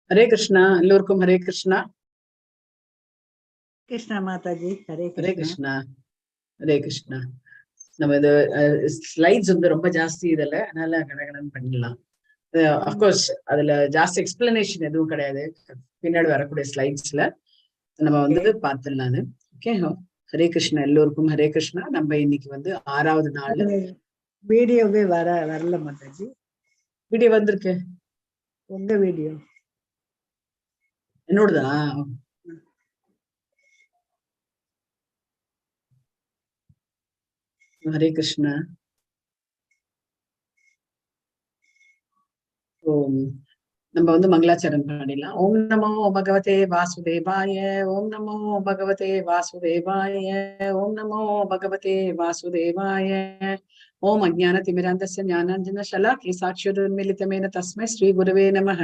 ஹரே கிருஷ்ணா. எல்லோருக்கும் ஹரே கிருஷ்ணா. கிருஷ்ணா மாதாஜி. ஹரே கிருஷ்ணா. ஹரே கிருஷ்ணா. நம்ம இது ஸ்லைட்ஸ் வந்து ரொம்ப ஜாஸ்தி இதுல, அதனால கடகடன் பண்ணிடலாம். அப்கோர்ஸ் அதுல ஜாஸ்தி எக்ஸ்பிளனேஷன் எதுவும் கிடையாது. பின்னாடி வரக்கூடிய ஸ்லைட்ஸ்ல நம்ம வந்து பார்த்துடலான்னு. ஓகே, ஹரே கிருஷ்ணா. எல்லோருக்கும் ஹரே கிருஷ்ணா. நம்ம இன்னைக்கு வந்து 6வது நாள். வீடியோவே வரல மாதாஜி. வீடியோ வந்திருக்கு. உங்க வீடியோ என்னோடதா? ஹரே கிருஷ்ணா. ஓம். நம்ம வந்து மங்களாச்சரம் பாடிடலாம். ஓம் நமோ பகவதே வாசுதேவாய. ஓம் நமோ பகவதே வாசுதேவாய. ஓம் நமோ பகவதே வாசுதேவாய. ஓம் அஜ்ஞான திமிராந்தஸ்ய ஞானாஞ்சன ஷலாகே சாக்ஷுருன்மிலிதமேன தஸ்மை ஸ்ரீ குருவே நமः.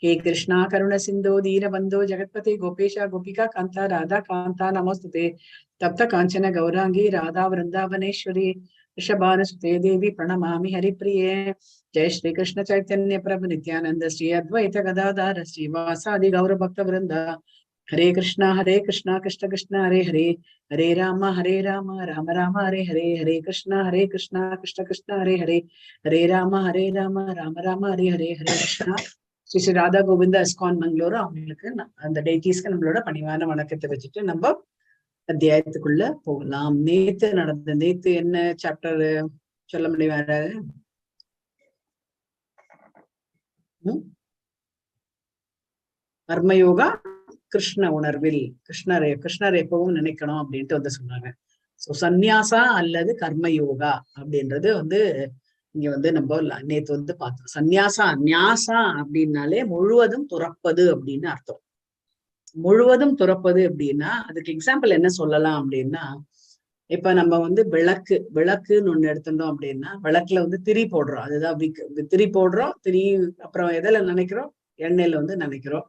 हे कृष्णा करुण सिंधु दीनबंधो जगत्पते गोपेश गोपिका कांता राधा कांता नमोस्तुते। तप्त कांचन गौरांगी राधा वृंदावनेश्वरी वृषभानुसुते देवी प्रणमामि हरिप्रिये। जय श्री कृष्ण चैतन्य प्रभु नित्यानंद श्री अद्वैत गदाधर श्रीवासादि गौर भक्त वृंद। हरे कृष्णा कृष्ण कृष्ण हरे हरे, हरे राम राम राम हरे हरे, हरे कृष्ण कृष्ण कृष्ण हरे हरे, हरे राम राम हरे हरे, हरे कृष्णा। ஸ்ரீ ஸ்ரீ ராதா கோவிந்தா இஸ்கான் மங்களூரு அவங்களுக்கு அந்த டேட்டிஸ்க்கு நம்மளோட பணிவான வணக்கத்தை வச்சுட்டு நம்ம அத்தியாயத்துக்குள்ள போகலாம். நேத்து என்ன சாப்டர் சொல்ல முடியாது? கர்மயோகா கிருஷ்ண உணர்வில். கிருஷ்ணர் எப்பவும் நினைக்கணும் அப்படின்ட்டு வந்து சொன்னாங்க. சோ சந்நியாசா அல்லது கர்மயோகா அப்படின்றது வந்து இங்க வந்து நம்ம நேத்து வந்து பார்த்தோம். சந்நியாசா நியாசா அப்படின்னாலே முழுவதும் துறப்பது அப்படின்னு அர்த்தம். முழுவதும் துறப்பது அப்படின்னா அதுக்கு எக்ஸாம்பிள் என்ன சொல்லலாம் அப்படின்னா, இப்ப நம்ம வந்து விளக்குன்னு ஒண்ணு எடுத்துட்டோம் அப்படின்னா, விளக்குல வந்து திரி போடுறோம். அதுதான் திரி போடுறோம். திரி அப்புறம் எதில நினைக்கிறோம்? எண்ணெயில வந்து நினைக்கிறோம்.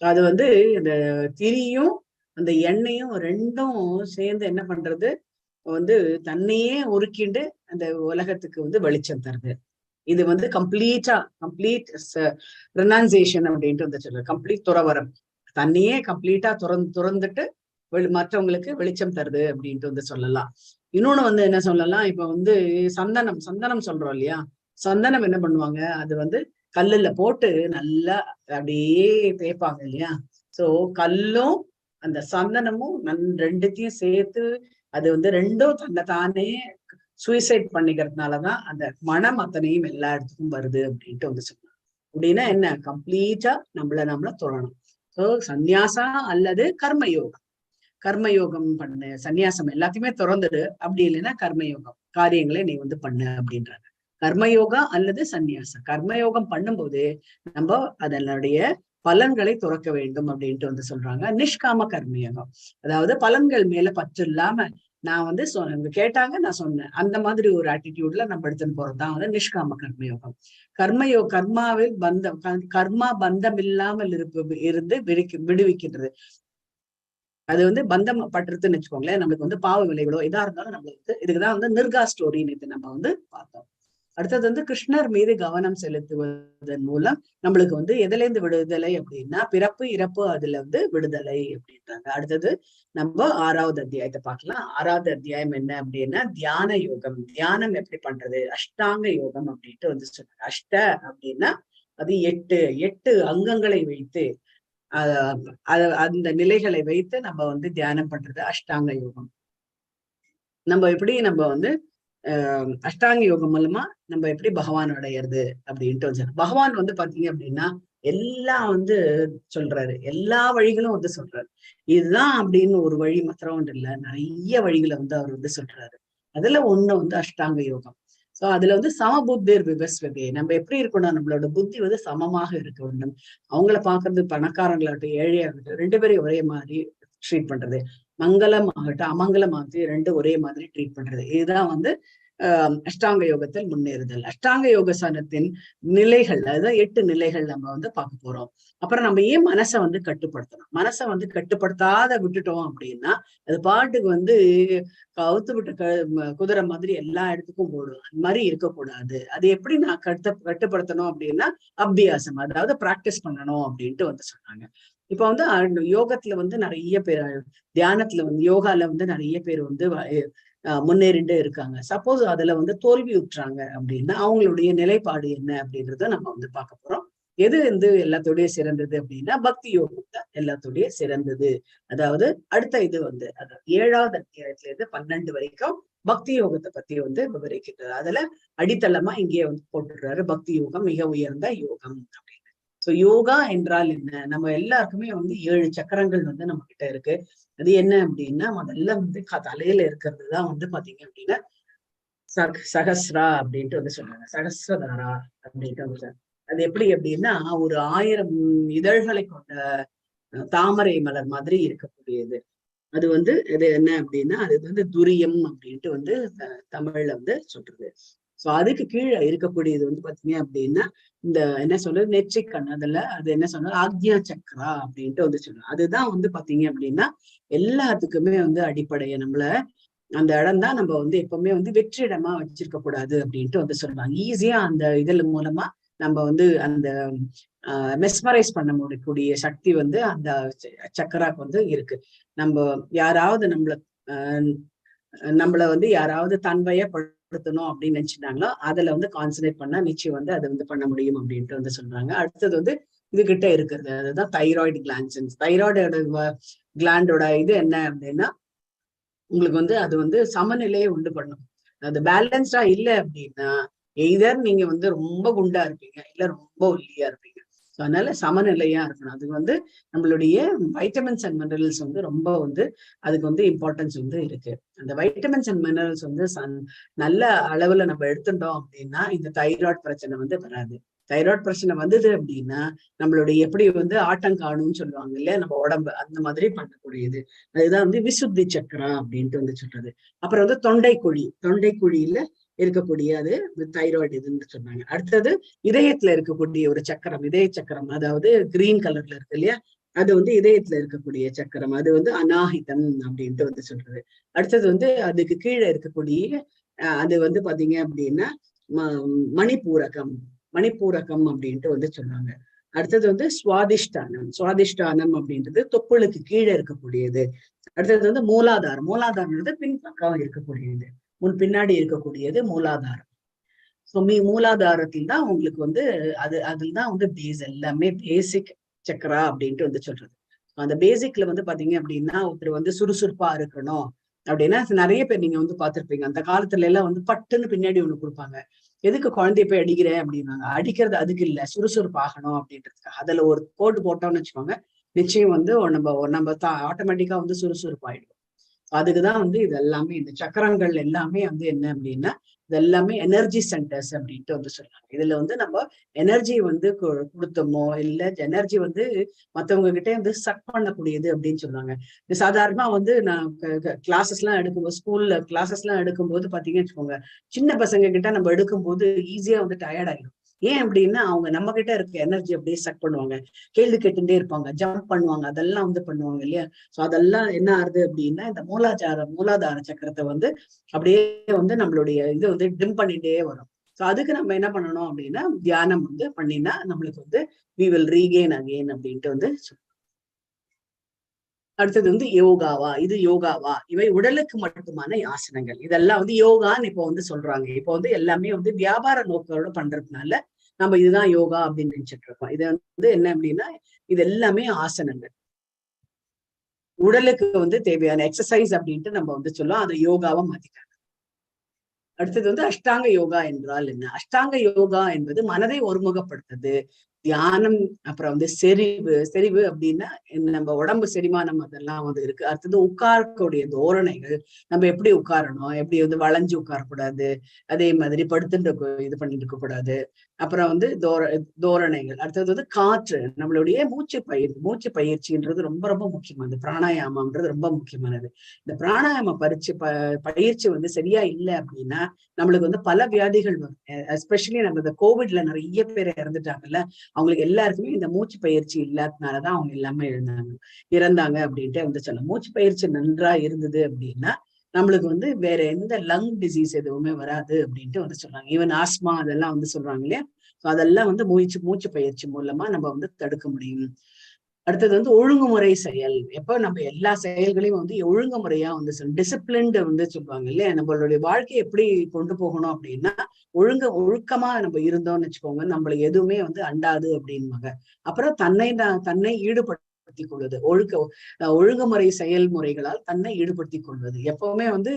அது வந்து இந்த திரியும் அந்த எண்ணெயும் ரெண்டும் சேர்ந்து என்ன பண்றது வந்து தன்னையே உருக்கிண்டு அந்த உலகத்துக்கு வந்து வெளிச்சம் தருது. இது வந்து கம்ப்ளீட் ரெனான்சியேஷன் அப்படின்ட்டு வந்து சொல்றது. கம்ப்ளீட் துறவரம். தன்னையே கம்ப்ளீட்டா துறந்துட்டு மற்றவங்களுக்கு வெளிச்சம் தருது அப்படின்ட்டு வந்து சொல்லலாம். இன்னொன்னு வந்து என்ன சொல்லலாம், இப்ப வந்து சந்தனம் சொல்றோம் இல்லையா? சந்தனம் என்ன பண்ணுவாங்க, அது வந்து கல்லுல போட்டு நல்லா அப்படியே தேய்ப்பாங்க இல்லையா? சோ கல்லும் அந்த சந்தனமும் ரெண்டுத்தையும் சேர்த்து அது வந்து ரெண்டும் தன்னை தானே சூசைட் பண்ணிக்கிறதுனாலதான் அந்த மனம் அத்தனையும் எல்லா இடத்துக்கும் வருது அப்படின்ட்டு வந்து சொன்னாங்க. அப்படின்னா என்ன, கம்ப்ளீட்டா நம்மள தொடரணும். சோ சந்நியாசா அல்லது கர்மயோகம் பண்ணு. சந்நியாசம் எல்லாத்தையுமே திறந்துடு, அப்படி இல்லைன்னா கர்மயோகம் காரியங்களை நீ வந்து பண்ணு அப்படின்றாங்க. கர்மயோகா அல்லது சந்நியாசம். கர்மயோகம் பண்ணும்போது நம்ம அதனுடைய பலன்களை துறக்க வேண்டும் அப்படின்ட்டு வந்து சொல்றாங்க. நிஷ்காம கர்மயோகம், அதாவது பலன்கள் மேல பற்று இல்லாம நான் வந்து கேட்டாங்க நான் சொன்னேன் அந்த மாதிரி ஒரு ஆட்டிடியூட்ல நம்ம எடுத்துன்னு போறதுதான் வந்து நிஷ்காம கர்மயோகம். கர்மாவில் கர்மா பந்தம் இல்லாமல் இருந்து விடுவிக்கின்றது. அது வந்து பந்தம் பட்டுறதுன்னு வச்சுக்கோங்களேன். நம்மளுக்கு வந்து பாவ விளைகளோ இதா இருந்தாலும் நம்மளுக்கு இதுக்குதான் வந்து நிர்கா ஸ்டோரின்னு நம்ம வந்து பார்த்தோம். அடுத்தது வந்து கிருஷ்ணர் மீது கவனம் செலுத்துவதன் மூலம் நம்மளுக்கு வந்து எதுல இருந்து விடுதலை அப்படின்னா, பிறப்பு இறப்பு அதுல வந்து விடுதலை அப்படின்றாங்க. அடுத்தது நம்ம 6வது அத்தியாயத்தை பார்க்கலாம். 6வது அத்தியாயம் என்ன அப்படின்னா, தியான யோகம். தியானம் எப்படி பண்றது, அஷ்டாங்க யோகம் அப்படின்ட்டு வந்து சொன்னாங்க. அஷ்ட அப்படின்னா அது 8 அங்கங்களை வைத்து அந்த நிலைகளை வைத்து நம்ம வந்து தியானம் பண்றது அஷ்டாங்க யோகம். நம்ம வந்து அஷ்டாங்க யோகம் மூலமா நம்ம எப்படி பகவான் அடையிறது அப்படின்ட்டு பகவான் வந்து பாத்தீங்க அப்படின்னா எல்லாம் வந்து சொல்றாரு, எல்லா வழிகளும் வந்து சொல்றாரு. இதுதான் அப்படின்னு ஒரு வழி மாத்திரம் ஒன்று இல்ல, நிறைய வழிகளை வந்து அவர் வந்து சொல்றாரு. அதுல ஒண்ணு வந்து அஷ்டாங்க யோகம். சோ அதுல வந்து சமபுத்திர் விபஸ்வதே, நம்ம எப்படி இருக்கணும், நம்மளோட புத்தி வந்து சமமாக இருக்க வேண்டும். அவங்கள பாக்குறது பணக்காரங்களாகட்டும் ஏழையாகட்டும் ரெண்டு பேரையும் ஒரே மாதிரி ட்ரீட் பண்றது, மங்களம் ஆகட்டும் அமங்கலம் ஆகட்டும் ரெண்டு ஒரே மாதிரி ட்ரீட் பண்றது. இதுதான் வந்து அஷ்டாங்க யோகத்தில் முன்னேறுதல். அஷ்டாங்க யோகாசனத்தின் நிலைகள், அதாவது 8 நிலைகள் நம்ம வந்து பார்க்க போறோம். அப்புறம் நம்ம ஏன் மனசை வந்து கட்டுப்படுத்தணும்? மனசை வந்து கட்டுப்படுத்தாத விட்டுட்டோம் அப்படின்னா அது பாட்டுக்கு வந்து கவுத்து விட்ட குதிரை மாதிரி எல்லா இடத்துக்கும் போடும். அந்த மாதிரி இருக்கக்கூடாது. அது எப்படி நான் கட்டுப்படுத்தணும் அப்படின்னா அபியாசம், அதாவது பிராக்டிஸ் பண்ணணும் அப்படின்ட்டு வந்து சொன்னாங்க. இப்ப வந்து யோகத்துல வந்து நிறைய பேர், தியானத்துல வந்து யோகால வந்து நிறைய பேர் வந்து முன்னேறிண்டே இருக்காங்க. சப்போஸ் அதுல வந்து தோல்வி உற்றாங்க அப்படின்னா அவங்களுடைய நிலைப்பாடு என்ன அப்படின்றத நம்ம வந்து பார்க்க போறோம். எது வந்து எல்லாத்தோடய சிறந்தது அப்படின்னா பக்தி யோகம் தான் எல்லாத்தோடய சிறந்தது. அதாவது அடுத்த இது வந்து அதாவது 7வது அத்தியாயத்துல இருந்து 12 வரைக்கும் பக்தி யோகத்தை பத்தி வந்து விவரிக்கிறது. அதுல அடித்தளமா இங்கேயே வந்து போட்டுடுறாரு, பக்தி யோகம் மிக உயர்ந்த யோகம் அப்படின்னு. சோ யோகா என்றால் என்ன? நம்ம எல்லாருக்குமே வந்து 7 சக்கரங்கள் வந்து நம்ம கிட்ட இருக்கு. அது என்ன அப்படின்னா முதல்ல வந்து தலையில இருக்கிறது தான் வந்து பாத்தீங்க அப்படின்னா சகஸ்ரா அப்படின்ட்டு வந்து சொல்றாங்க, சகஸ்ரதாரா அப்படின்ட்டு வந்து. அது எப்படி அப்படின்னா ஒரு 1000 இதழ்களை கொண்ட தாமரை மலர் மாதிரி இருக்கக்கூடியது. அது வந்து இது என்ன அப்படின்னா அது வந்து துரியம் அப்படின்ட்டு வந்து தமிழ்ல வந்து சொல்றது. சோ அதுக்கு கீழே இருக்கக்கூடியது வந்து பாத்தீங்க அப்படின்னா இந்த என்ன சொல்றது நெற்றிக்கண், அதுல அது என்ன சொல்றது ஆக்ஞா சக்கரா அப்படின்ட்டு வந்து சொல்லுவாங்க. அதுதான் வந்து பாத்தீங்க அப்படின்னா எல்லாத்துக்குமே வந்து அடிப்படையை நம்மள அந்த இடம் தான் நம்ம வந்து எப்பவுமே வந்து வெற்றிடமா வச்சிருக்க கூடாது அப்படின்ட்டு வந்து சொல்லுவாங்க. ஈஸியா அந்த இதுல மூலமா நம்ம வந்து அந்த மெஸ்மரைஸ் பண்ண முடியக்கூடிய சக்தி வந்து அந்த சக்கராக்கு வந்து இருக்கு. நம்ம யாராவது நம்மள வந்து யாராவது தன்வயப்படுத்தணும் அப்படின்னு நினைச்சிட்டாங்களோ அதுல வந்து கான்சன்ட்ரேட் பண்ணா நிச்சயம் வந்து அதை வந்து பண்ண முடியும் அப்படின்ட்டு வந்து சொல்றாங்க. அடுத்தது வந்து இது கிட்ட இருக்கிறது அதுதான் தைராய்டு கிளான்ஸ். தைராய்டோட கிளாண்டோட இது என்ன அப்படின்னா உங்களுக்கு வந்து அது வந்து சமநிலையை உண்டு பண்ணும். அது பேலன்ஸ்டா இல்லை அப்படின்னா எய்தர் நீங்க வந்து ரொம்ப குண்டா இருப்பீங்க இல்ல ரொம்ப ஒல்லியா இருப்பீங்க. அதனால சமநிலையா இருக்கணும். அது வந்து நம்மளுடைய வைட்டமின்ஸ் அண்ட் மினரல்ஸ் வந்து ரொம்ப வந்து அதுக்கு வந்து இம்பார்ட்டன்ஸ் வந்து இருக்கு. அந்த வைட்டமின்ஸ் அண்ட் மினரல்ஸ் வந்து நல்ல அளவுல நம்ம எடுத்துட்டோம் அப்படின்னா இந்த தைராய்டு பிரச்சனை வந்து வராது. தைராய்டு பிரச்சனை வந்தது அப்படின்னா நம்மளுடைய எப்படி வந்து ஆட்டம் காணும்னு சொல்லுவாங்க இல்லையா நம்ம உடம்பு, அந்த மாதிரி பண்ணக்கூடியது. அதுதான் வந்து விசுத்தி சக்கரா அப்படின்ட்டு வந்து சொல்றது. அப்புறம் வந்து தொண்டைக்குழியில இருக்கக்கூடிய அது தைராய்டு இதுன்னு சொன்னாங்க. அடுத்தது இதயத்துல இருக்கக்கூடிய ஒரு சக்கரம், இதய சக்கரம், அதாவது கிரீன் கலர்ல இருக்கு இல்லையா, அது வந்து இதயத்துல இருக்கக்கூடிய சக்கரம், அது வந்து அநாஹிதம் அப்படின்ட்டு வந்து சொல்றது. அடுத்தது வந்து அதுக்கு கீழே இருக்கக்கூடிய அது வந்து பாத்தீங்க அப்படின்னா மணிப்பூரகம் அப்படின்ட்டு வந்து சொன்னாங்க. அடுத்தது வந்து சுவாதிஷ்டானம் அப்படின்றது தொப்புளுக்கு கீழே இருக்கக்கூடியது. அடுத்தது வந்து மூலாதாரம்ன்றது பின்பக்கம் இருக்கக்கூடியது, பின்னாடி இருக்கக்கூடியது மூலாதாரம். ஸோ மூலாதாரத்தில் தான் உங்களுக்கு வந்து அதுதான் வந்து பேஸ், எல்லாமே பேசிக் சக்கரா அப்படின்ட்டு வந்து சொல்றது. அந்த பேசிக்ல வந்து பாத்தீங்க அப்படின்னா ஒருத்தர் வந்து சுறுசுறுப்பா இருக்கணும் அப்படின்னா நிறைய பேர் நீங்க வந்து பார்த்திருப்பீங்க. அந்த காலத்துல எல்லாம் வந்து பட்டுன்னு பின்னாடி ஒண்ணு கொடுப்பாங்க. எதுக்கு குழந்தைய போய் அடிக்கிறேன் அப்படின்னாங்க. அடிக்கிறது அதுக்கு இல்ல, சுறுசுறுப்பு ஆகணும் அப்படின்றதுக்கு. அதுல ஒரு கோட்டு போட்டோம்னு வச்சுக்கோங்க, நிச்சயம் வந்து நம்ம ஆட்டோமேட்டிக்கா வந்து சுறுசுறுப்பு ஆயிடும். அதுக்குதான் வந்து இது எல்லாமே இந்த சக்கரங்கள் எல்லாமே வந்து என்ன அப்படின்னா இது எல்லாமே எனர்ஜி சென்டர்ஸ் அப்படின்ட்டு வந்து சொல்றாங்க. இதுல வந்து நம்ம எனர்ஜி வந்து கொடுத்தோமோ இல்ல எனர்ஜி வந்து மத்தவங்க கிட்டே வந்து சக் பண்ணக்கூடியது அப்படின்னு சொல்றாங்க. சாதாரணமா வந்து நான் கிளாஸஸ் எல்லாம் எடுக்கும்போது, ஸ்கூல்ல கிளாஸஸ் எல்லாம் எடுக்கும்போது பாத்தீங்கன்னு வச்சுக்கோங்க, சின்ன பசங்க கிட்ட நம்ம எடுக்கும்போது ஈஸியா வந்து டயர்ட் ஆயிடும். ஏன் அப்படின்னா அவங்க நம்ம கிட்ட இருக்க எனர்ஜி அப்படியே சக் பண்ணுவாங்க, கேள்வி கேட்டுட்டே இருப்பாங்க, ஜம்ப் பண்ணுவாங்க, அதெல்லாம் வந்து பண்ணுவாங்க இல்லையா. சோ அதெல்லாம் என்ன ஆகுது அப்படின்னா இந்த மூலாதார சக்கரத்தை வந்து அப்படியே வந்து நம்மளுடைய இது வந்து டிம் பண்ணிட்டே வரும். சோ அதுக்கு நம்ம என்ன பண்ணணும் அப்படின்னா தியானம் வந்து பண்ணினா நம்மளுக்கு வந்து we will regain again அப்படின்ட்டு வந்து. அடுத்தது வந்து இது யோகாவா, இவை உடலுக்கு மட்டுமான ஆசனங்கள். இதெல்லாம் வந்து யோகான்னு இப்போ வந்து சொல்றாங்க. இப்போ வந்து எல்லாமே வந்து வியாபார நோக்கோட பண்றதுனால நம்ம இதுதான் யோகா அப்படின்னு நினைச்சிட்டு இருக்கோம். இது வந்து என்ன அப்படின்னா இது எல்லாமே ஆசனங்கள், உடலுக்கு வந்து தேவையான எக்ஸசைஸ் அப்படின்ட்டு நம்ம வந்து சொல்லுவோம். அதை யோகாவா மாத்திட்டாங்க. அடுத்தது வந்து அஷ்டாங்க யோகா என்றால் என்ன? அஷ்டாங்க யோகா என்பது மனதை ஒருமுகப்படுத்துது, தியானம், அப்புறம் வந்து செறிவு அப்படின்னா நம்ம உடம்பு செரிமானம் அதெல்லாம் வந்து இருக்கு. அடுத்தது உட்காரக்கூடிய தோரணைகள், நம்ம எப்படி உட்காரணும், எப்படி வந்து வளைஞ்சு உட்காரக்கூடாது, அதே மாதிரி படுத்துட்டு இது பண்ணிட்டு இருக்க கூடாது. அப்புறம் வந்து தோரணைகள். அடுத்தது வந்து காற்று, நம்மளுடைய மூச்சு பயிற்சின்றது ரொம்ப ரொம்ப முக்கியமானது. பிராணாயாமம்ன்றது ரொம்ப முக்கியமானது. இந்த பிராணாயாம பயிற்சி வந்து சரியா இல்லை அப்படின்னா நம்மளுக்கு வந்து பல வியாதிகள் வரும். எஸ்பெஷலி நம்ம இந்த கோவிட்ல நிறைய பேர் இறந்துட்டாங்கல்ல, அவங்களுக்கு எல்லாருக்குமே இந்த மூச்சு பயிற்சி இல்லாதனாலதான் அவங்க எல்லாமே இறந்தாங்க அப்படின்ட்டு வந்து சொல்லலாம். மூச்சு பயிற்சி நன்றா இருந்தது அப்படின்னா நம்மளுக்கு வந்து வேற எந்த லங் டிசீஸ் எதுவுமே வராது அப்படின்ட்டு வந்து சொல்றாங்க. ஈவன் ஆஸ்மா அதெல்லாம் வந்து சொல்றாங்க இல்லையா, அதெல்லாம் வந்து மூச்சு பயிற்சி மூலமா நம்ம வந்து தடுக்க முடியும். அடுத்தது வந்து ஒழுங்குமுறை செயல். எப்ப நம்ம எல்லா செயல்களையும் வந்து ஒழுங்குமுறையா வந்து டிசிப்ளின்டு வந்து சொல்லுவாங்க இல்லையா, நம்மளுடைய வாழ்க்கையை எப்படி கொண்டு போகணும் அப்படின்னா ஒழுக்கமா நம்ம இருந்தோம்னு வச்சுக்கோங்க, நம்மள எதுவுமே வந்து அண்டாது அப்படின்வாங்க. அப்புறம் தன்னை ஈடுபடுத்திக் கொள்வது, ஒழுங்குமுறை செயல்முறைகளால் தன்னை ஈடுபடுத்திக் கொள்வது. எப்பவுமே வந்து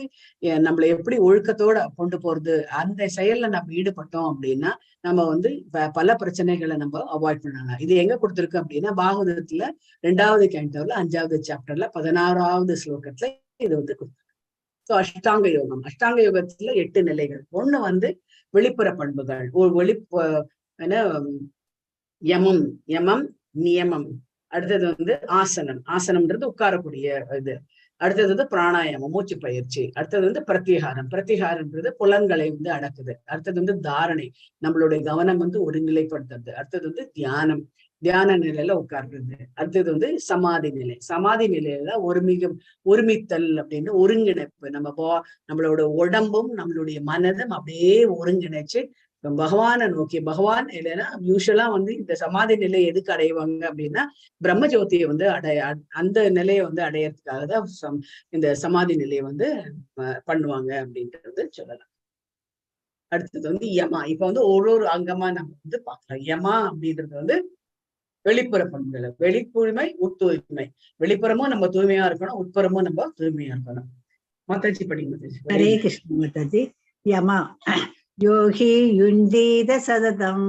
நம்மளை எப்படி ஒழுக்கத்தோட கொண்டு போறது, அந்த செயல்ல நம்ம ஈடுபட்டோம் அப்படின்னா நம்ம வந்து பல பிரச்சனைகளை நம்ம அவாய்ட் பண்ணலாம். இது எங்க கொடுத்திருக்கு அப்படின்னா பாகவதத்துல 2வது கேண்டோல 5வது சாப்டர்ல 16வது ஸ்லோகத்துல இது வந்து கொடுத்திருக்கு. அஷ்டாங்க யோகத்துல 8 நிலைகள். ஒண்ணு வந்து வெளிப்புற பண்புகள், என்ன யமம் நியமம். அடுத்தது வந்து ஆசனம்ன்றது உட்காரக்கூடிய இது. அடுத்தது வந்து பிராணாயாமம் மூச்சு பயிற்சி. அடுத்தது வந்து பிரத்திகாரம்ன்றது புலன்களை வந்து அடக்குது. அடுத்தது வந்து தாரணை, நம்மளுடைய கவனம் வந்து ஒருநிலைப்படுத்துறது. அடுத்தது வந்து தியான நிலையில உட்கார்றது. அடுத்தது வந்து சமாதி நிலையில ஒருமித்தல் அப்படின்னு ஒருங்கிணைப்பு. நம்மளோட உடம்பும் நம்மளுடைய மனதும் அப்படியே ஒருங்கிணைச்சு பகவானை நோக்கி, பகவான் இல்லைன்னா யூஸ்வலா வந்து இந்த சமாதி நிலை எதுக்கு அடைவாங்க அப்படின்னா பிரம்ம ஜோதியை வந்து அந்த நிலையை வந்து அடையறதுக்காக தான் இந்த சமாதி நிலையை வந்து பண்ணுவாங்க அப்படின்றது சொல்லலாம். அடுத்தது வந்து யமா. இப்ப வந்து ஒரு அங்கமா நம்ம வந்து பார்க்கலாம். யமா அப்படின்றது வந்து வெளிப்புற பண்புகள், வெளித்தூய்மை உட்தூய்மை. வெளிப்புறமும் நம்ம தூய்மையா இருக்கணும், உட்புறமும் நம்ம தூய்மையா இருக்கணும். மாதாஜி படிங்க. ஹரே கிருஷ்ண மாதாஜி. யமா யோகி யுஞ்சீத சததம்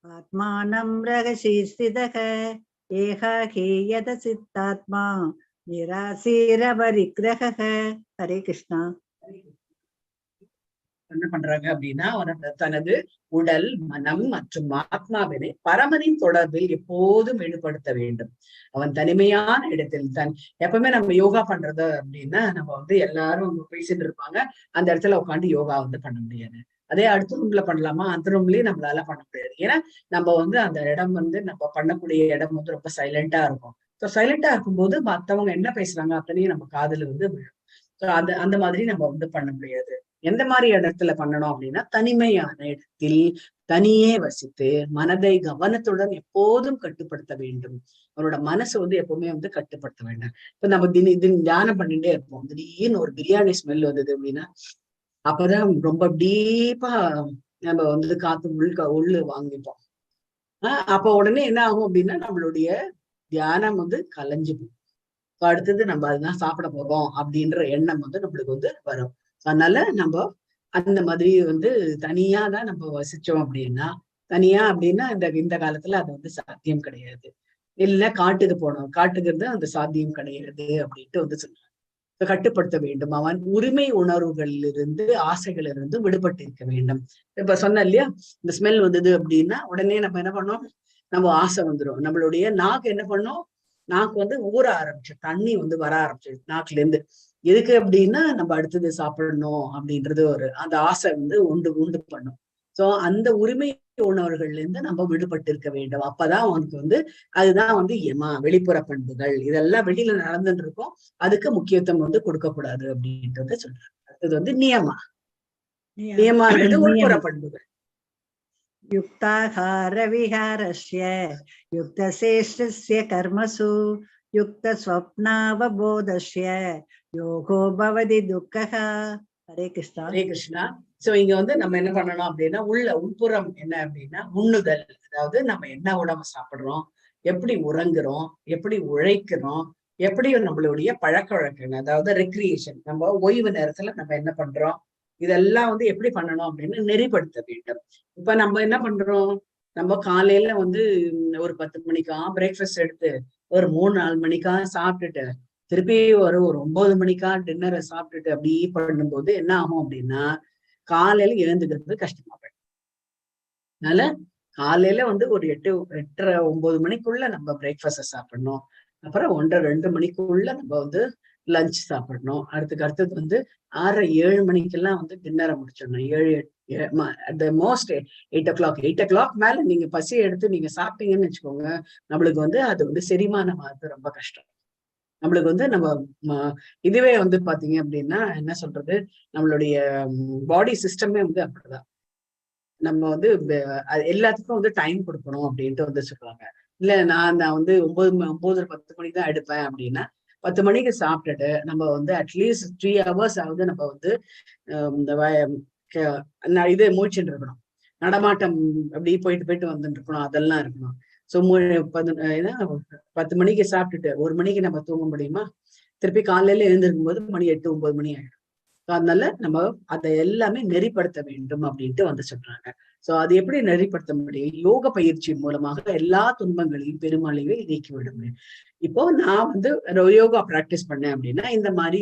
ஆத்மானம் ரகசீர்ஸ்திதக ஏகாகி யத சித்தாத்மா நிராசீர பரிக்ரஹ. ஹரே கிருஷ்ணா. என்ன பண்றாங்க அப்படின்னா தனது உடல், மனம் மற்றும் ஆத்மாவினை பரமனின் தொடர்பில் எப்போதும் ஈடுபடுத்த வேண்டும். அவன் தனிமையான இடத்தில் எப்பவுமே நம்ம யோகா பண்றது அப்படின்னா நம்ம வந்து எல்லாரும் பேசிட்டு இருப்பாங்க, அந்த இடத்துல உட்காந்து யோகா வந்து பண்ண முடியாது. அதே அடுத்த ரூம்ல பண்ணலாமா, அந்த ரூம்லயே நம்மளால பண்ண முடியாது. ஏன்னா நம்ம வந்து அந்த இடம் வந்து நம்ம பண்ணக்கூடிய இடம் வந்து ரொம்ப சைலண்டா இருக்கும். ஸோ சைலண்டா இருக்கும்போது மத்தவங்க என்ன பேசுறாங்க அத்தனையும் நம்ம காதுல வந்து விழும். ஸோ அந்த மாதிரி நம்ம வந்து பண்ண முடியாது. எந்த மாதிரி இடத்துல பண்ணணும் அப்படின்னா தனிமையான இடத்தில் தனியே வசித்து மனதை கவனத்துடன் எப்போதும் கட்டுப்படுத்த வேண்டும். அவரோட மனசை வந்து எப்பவுமே வந்து கட்டுப்படுத்த வேண்டாம். இப்ப நம்ம தியானம் பண்ணிட்டே இருப்போம், திடீர்னு ஒரு பிரியாணி ஸ்மெல் வந்தது அப்படின்னா அப்பதான் ரொம்ப டீப்பா நம்ம வந்து காத்து உள்ளு வாங்கிப்போம். அப்ப உடனே என்ன ஆகும் அப்படின்னா நம்மளுடைய தியானம் வந்து கலைஞ்சு போகும். அடுத்தது நம்ம அதுதான் சாப்பிட போறோம் அப்படின்ற எண்ணம் வந்து நம்மளுக்கு வந்து வரும். அதனால நம்ம அந்த மாதிரி வந்து தனியா தான் நம்ம வசிச்சோம் அப்படின்னா, தனியா அப்படின்னா இந்த காலத்துல அது வந்து சாத்தியம் கிடையாது. இல்ல காட்டுக்கு போனோம், காட்டுக்கு அந்த சாத்தியம் கிடையாது அப்படின்ட்டு வந்து சொல்றாங்க. கட்டுப்படுத்த வேண்டும். அவன் உரிமை உணர்வுகளிலிருந்து ஆசைகளிலிருந்து விடுபட்டு இருக்க வேண்டும். இப்ப சொன்ன இல்லையா, இந்த ஸ்மெல் வந்தது அப்படின்னா உடனே நம்ம என்ன பண்ணோம், நம்ம ஆசை வந்துடும். நம்மளுடைய நாக்கு என்ன பண்ணோம், நாக்கு வந்து ஊற ஆரம்பிச்சு, தண்ணி வந்து வர ஆரம்பிச்சு நாக்குல இருந்து. எதுக்கு அப்படின்னா நம்ம அடுத்தது சாப்பிடணும் அப்படின்றது அந்த ஆசை வந்து உண்டு பண்ணும். சோ அந்த உரிமை உணர்வுகள்ல இருந்து நம்ம விடுபட்டு இருக்க வேண்டும். அப்பதான் அவனுக்கு வந்து அதுதான் வந்து வெளிப்புற பண்புகள். இதெல்லாம் வெளியில நடந்துட்டு இருக்கும், அதுக்கு முக்கியத்துவம் வந்து கொடுக்க கூடாது அப்படின்றத சொல்றாங்க. அது வந்து நியமான்றது உட்புற பண்புகள். யுக்தாஹார விஹாரஸ்ய யுக்தசேஷ்டஸ்ய கர்மசு யுக்த ஸ்வப்னாவபோதஸ்ய யோகோ பவதி துக்கஹ. ஹரே கிருஷ்ணா. ஹரே கிருஷ்ணா. சோ இங்க வந்து நம்ம என்ன பண்ணணும் அப்படின்னா உள்புறம் என்ன அப்படின்னா உண்ணுதல். அதாவது நம்ம என்ன உணவு சாப்பிடுறோம், எப்படி உறங்குறோம், எப்படி உழைக்கிறோம், எப்படி நம்மளுடைய பழக்க வழக்கங்கள், அதாவது ரெக்ரியேஷன், நம்ம ஓய்வு நேரத்துல நம்ம என்ன பண்றோம், இதெல்லாம் வந்து எப்படி பண்ணணும் அப்படின்னு நெறிப்படுத்த வேண்டும். இப்ப நம்ம என்ன பண்றோம், நம்ம காலையில வந்து ஒரு 10 மணிக்கா பிரேக்ஃபாஸ்ட் எடுத்து ஒரு 3-4 மணிக்கா சாப்பிட்டுட்டு திருப்பி ஒரு 9 மணிக்கா டின்னரை சாப்பிட்டுட்டு அப்படி பண்ணும்போது என்ன ஆகும் அப்படின்னா காலையில எழுந்துக்கிறது கஷ்டமா போயிடும். அதனால காலையில வந்து ஒரு 8-8:30-9 மணிக்குள்ள நம்ம பிரேக்ஃபாஸ்ட் சாப்பிடணும். அப்புறம் 1:30-2 மணிக்குள்ள நம்ம வந்து லஞ்ச் சாப்பிடணும். அடுத்தது வந்து 6-7 மணிக்கெல்லாம் வந்து டின்னரை முடிச்சிடணும். 8 o'clock மேல நீங்க பசி எடுத்து நீங்க சாப்பிட்டீங்கன்னு வச்சுக்கோங்க, நம்மளுக்கு வந்து அது வந்து செரிமானம் ஆகுது ரொம்ப கஷ்டம். நம்மளுக்கு வந்து நம்ம இதுவே வந்து பாத்தீங்க அப்படின்னா என்ன சொல்றது, நம்மளுடைய பாடி சிஸ்டமே வந்து அப்படிதான். நம்ம வந்து எல்லாத்துக்கும் வந்து டைம் கொடுக்கணும் அப்படின்ட்டு வந்து சொல்றாங்க. இல்ல நான் வந்து 9-10 மணிக்கு தான் எடுப்பேன் அப்படின்னா 10 மணிக்கு சாப்பிட்டுட்டு நம்ம வந்து அட்லீஸ்ட் 3 hours ஆகுது நம்ம வந்து இந்த இது மூச்சுட்டு இருக்கணும். நடமாட்டம் அப்படி போயிட்டு போயிட்டு வந்துட்டு இருக்கணும். அதெல்லாம் இருக்கணும். சோ 10 மணிக்கு சாப்பிட்டுட்டு 1 மணிக்கு நம்ம தூங்க முடியுமா? திருப்பி காலையில எழுந்திருக்கும் போது மணி 8-9 மணி ஆயிடும். அதனால நம்ம அதை எல்லாமே நெறிப்படுத்த வேண்டும் அப்படின்ட்டு வந்து சொல்றாங்க. சோ அது எப்படி நெறிப்படுத்த முடியும்? யோக பயிற்சி மூலமாக எல்லா துன்பங்களையும் பெருமளவில் நீக்கிவிட முடியும். இப்போ நான் வந்து யோகா பிராக்டிஸ் பண்ணேன் அப்படின்னா இந்த மாதிரி